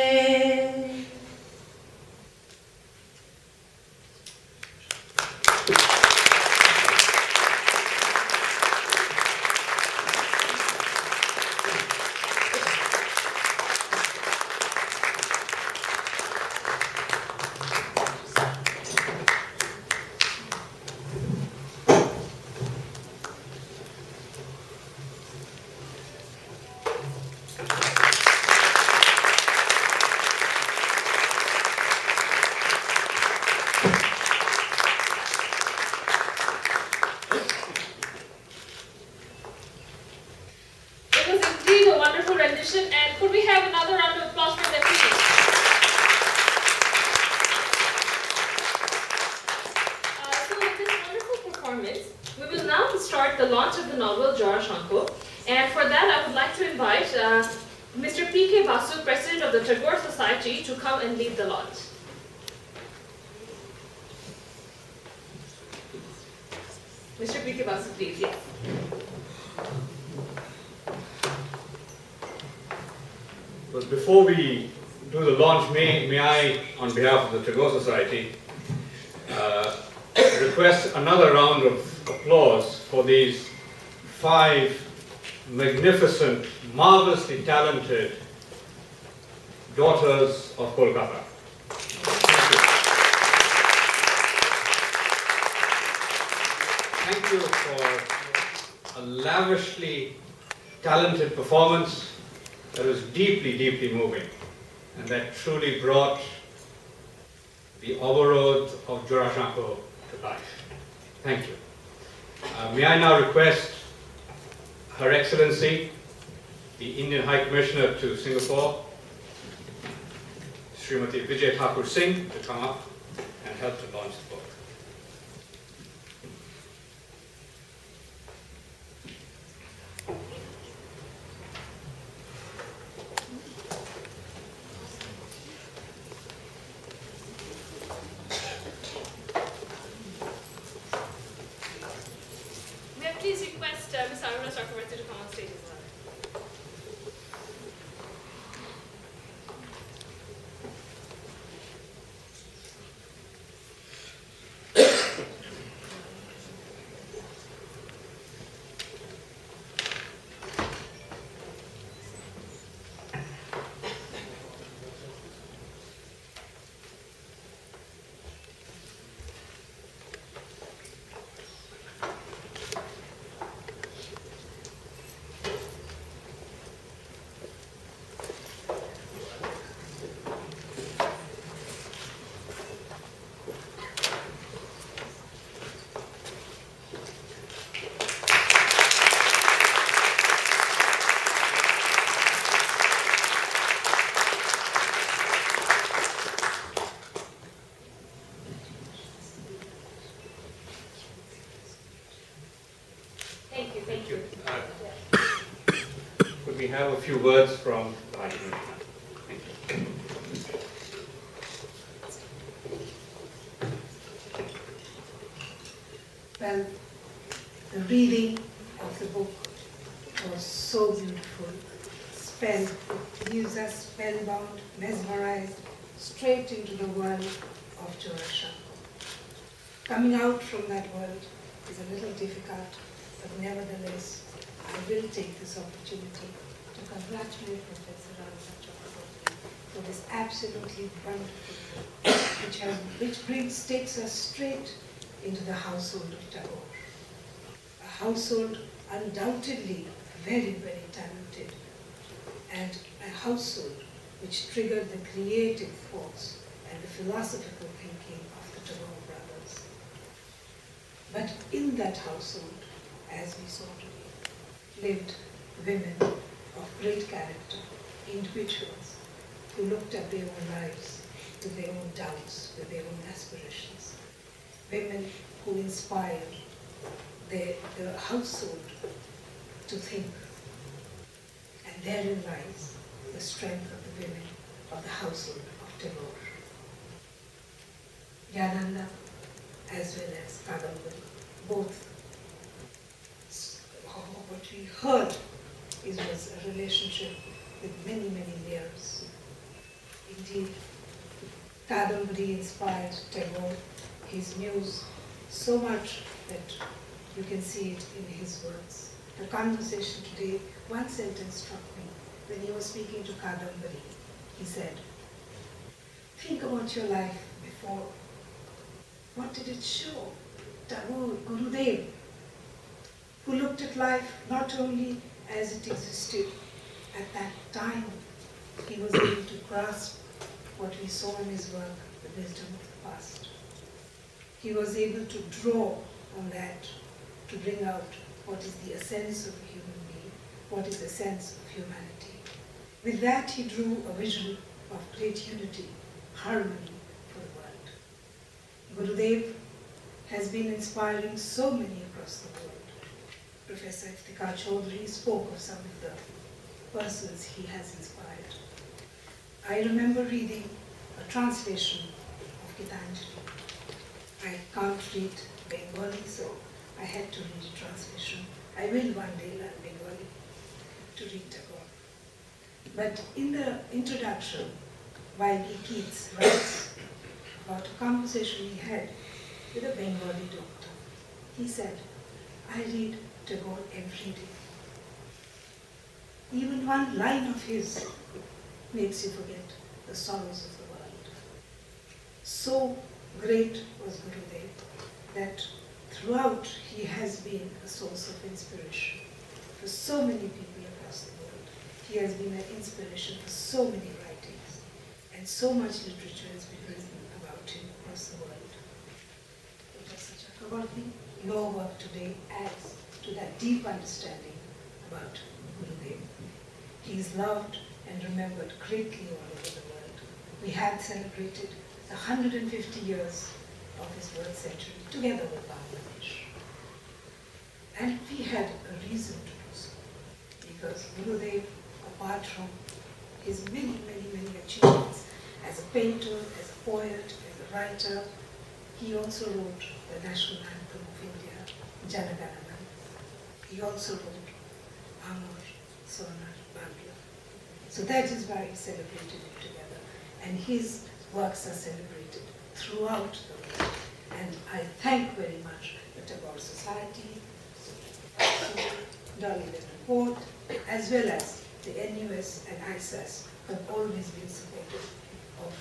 It was indeed a wonderful rendition, and could we have another round of applause for them, please? So with this wonderful performance, we will now start the launch of the novel Jorasanko, and for that I would like to invite Mr. P.K. Basu, President of the Tagore Society, to come and lead the launch. Mr. P.K. Basu, please, yes.
But before we do the launch, may I, on behalf of the Tagore Society, request another round of applause for these 5 magnificent, marvelously talented daughters of Kolkata. Thank you for a lavishly talented performance that was deeply, deeply moving, and that truly brought the overroad of Jorasanko to life. Thank you. May I now request Her Excellency, the Indian High Commissioner to Singapore, Srimati Vijay Thakur Singh, to come up and help to launch the book.
May I please request Ms. Aruna Chakravarti to come on stage as well? Thank you, thank you.
Could we have a few words from the High Commissioner? Thank you.
Well, the reading of the book was so beautiful. It leaves us spellbound, mesmerized, straight into the world of Jorasanko. Coming out from that world is a little difficult, but nevertheless, I will take this opportunity to congratulate Professor Aruna Chakravarti for this absolutely wonderful book, which takes us straight into the household of Tagore. A household undoubtedly very, very talented, and a household which triggered the creative thoughts and the philosophical thinking of the Tagore brothers. But in that household, as we saw today, lived women of great character, individuals who looked at their own lives with their own doubts, with their own aspirations. Women who inspired the household to think. And therein lies the strength of the women of the household of Tagore. Gyananda as well as Kadambari, both. What we heard was a relationship with many, many layers. Indeed, Kadambari inspired Tagore, his muse, so much that you can see it in his words. The conversation today, one sentence struck me when he was speaking to Kadambari. He said, think about your life before. What did it show? Tagore, Gurudev, who looked at life not only as it existed at that time, he was able to grasp what we saw in his work, the wisdom of the past. He was able to draw on that to bring out what is the essence of a human being, what is the sense of humanity. With that, he drew a vision of great unity, harmony for the world. Gurudev has been inspiring so many across the world. Professor Iftikhar Chaudhary spoke of some of the persons he has inspired. I remember reading a translation of Gitanjali. I can't read Bengali, so I had to read a translation. I will one day learn Bengali to read Tagore. But in the introduction, Y.B. Keats writes about a conversation he had with a Bengali doctor. He said, I read Tagore every day. Even one line of his makes you forget the sorrows of the world. So great was Gurudev that throughout he has been a source of inspiration for so many people across the world. He has been an inspiration for so many writings, and so much literature has been written about him across the world. Professor Chakrabarty, your work today adds to that deep understanding about Gurudev. He is loved and remembered greatly all over the world. We had celebrated the 150 years of his birth century together with Bangladesh. And we had a reason to do so, because Gurudev, apart from his many, many, many achievements as a painter, as a poet, as a writer, he also wrote the national anthem of India, Jana Gana Mana. He also wrote Amar, Sonar, Bangla. So that is why he celebrated it together. And his works are celebrated throughout the world. And I thank very much the Tagore Society, Dolly Report, as well as the NUS and ISAS who have always been supportive of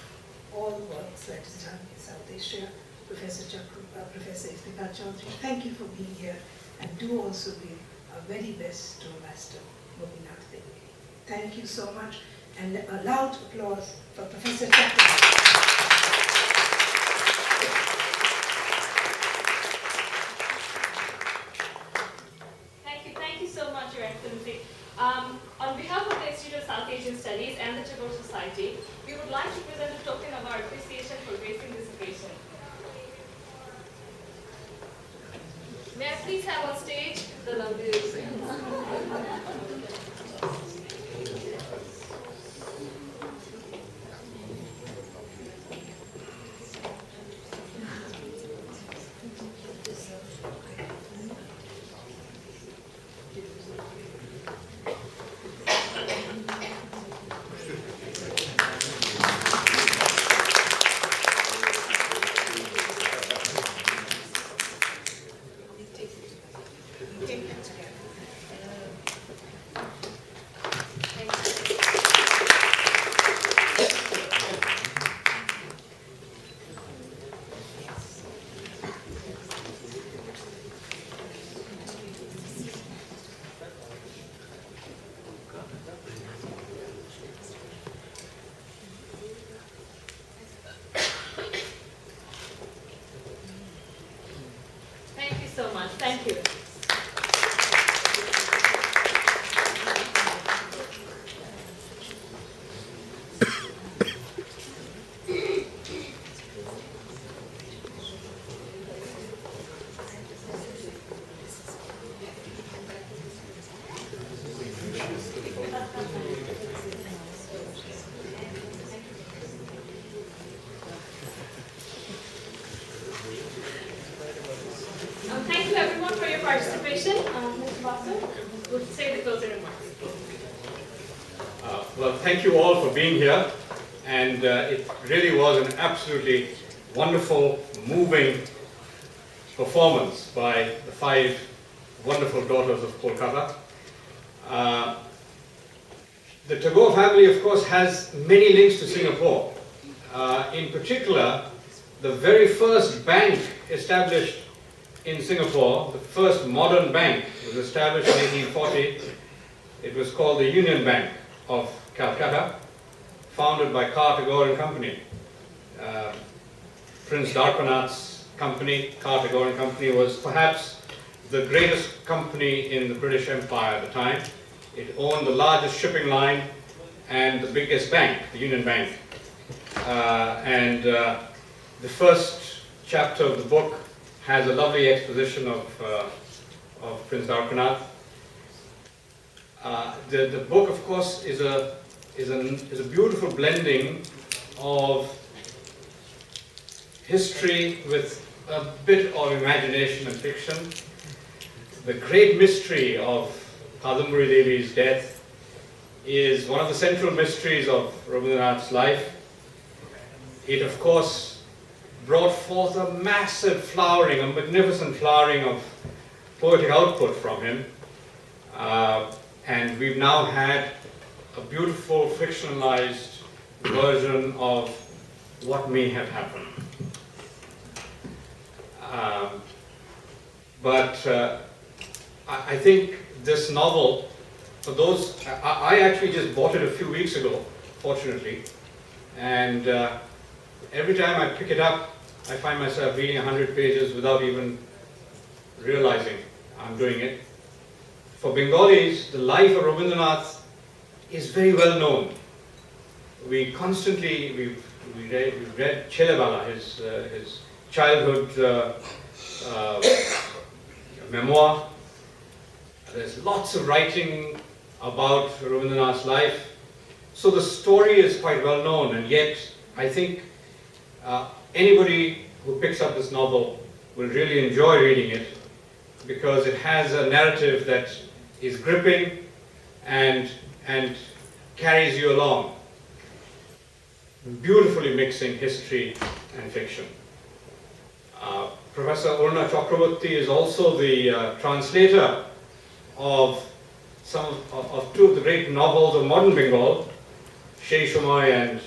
all works that is done in South Asia. Professor Iftikhar Chaudhary, thank you for being here, and do also give our very best to Master Gopinath Devi. Thank you so much, and a loud applause for Professor Chaudhary.
Thank you so much, Your Excellency. On behalf of the Institute of South Asian Studies and the Tagore Society, we would like to present a token of our appreciation for gracing this occasion. May I please have on stage the lovely Thank you so much. Thank you. participation. Mr. Basu will say the closing remarks.
Well, thank you all for being here, and it really was an absolutely wonderful, moving performance by the 5 wonderful daughters of Kolkata. The Tagore family, of course, has many links to Singapore. In particular, the very first bank established in Singapore, the first modern bank, was established in 1840. It was called the Union Bank of Calcutta, founded by Car Tagore and Company. Prince Darpanath's company, Car Tagore and Company, was perhaps the greatest company in the British Empire at the time. It owned the largest shipping line and the biggest bank, the Union Bank. The first chapter of the book has a lovely exposition of Prince Darpanath. The book, of course, is a beautiful blending of history with a bit of imagination and fiction. The great mystery of Kadambari Devi's death is one of the central mysteries of Rabindranath's life. It, of course, brought forth a massive flowering, a magnificent flowering of poetic output from him. And we've now had a beautiful fictionalized version of what may have happened. I think this novel, for those, I actually just bought it a few weeks ago, fortunately, and every time I pick it up, I find myself reading 100 pages without even realizing I'm doing it. For Bengalis, the life of Rabindranath is very well known. We constantly, we've read Chelebala, his childhood memoir. There's lots of writing about Rabindranath's life. So the story is quite well known, and yet I think anybody who picks up this novel will really enjoy reading it, because it has a narrative that is gripping and carries you along, beautifully mixing history and fiction. Professor Urna Chakraborty is also the translator of two of the great novels of modern Bengal, Shei Shumai and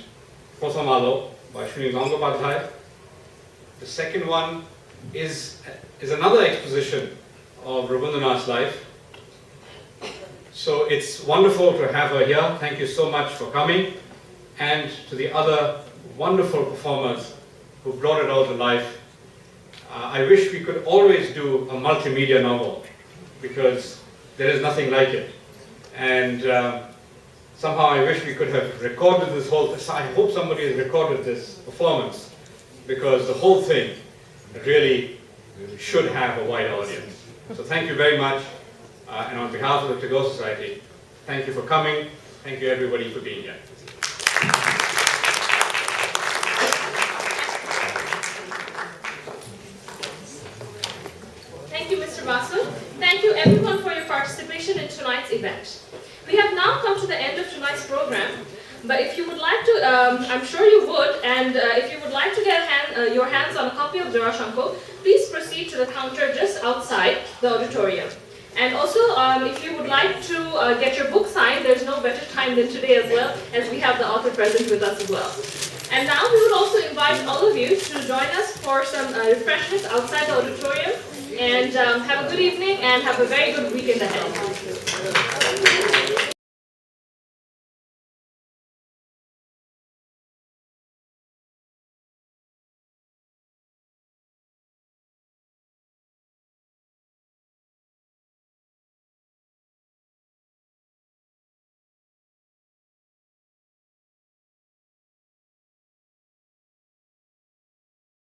Protham Alo by Shri Gangopadhyay. The second one is another exposition of Rabindranath's life. So it's wonderful to have her here. Thank you so much for coming, and to the other wonderful performers who brought it all to life. I wish we could always do a multimedia novel, because there is nothing like it. And somehow I wish we could have recorded this whole thing. I hope somebody has recorded this performance, because the whole thing really should have a wide audience. So thank you very much. And on behalf of the Tagore Society, thank you for coming. Thank you everybody for being here.
Thank you, Mr. Basu. Thank you everyone for your participation in tonight's event. We have now come to the end of tonight's program, but if you would like to, I'm sure you would, and if you would like to get your hands on a copy of Jorasanko, please proceed to the counter just outside the auditorium. And also, if you would like to get your book signed, there's no better time than today as well, as we have the author present with us as well. And now we would also invite all of you to join us for some refreshments outside the auditorium. And have a good evening and have a very good weekend ahead.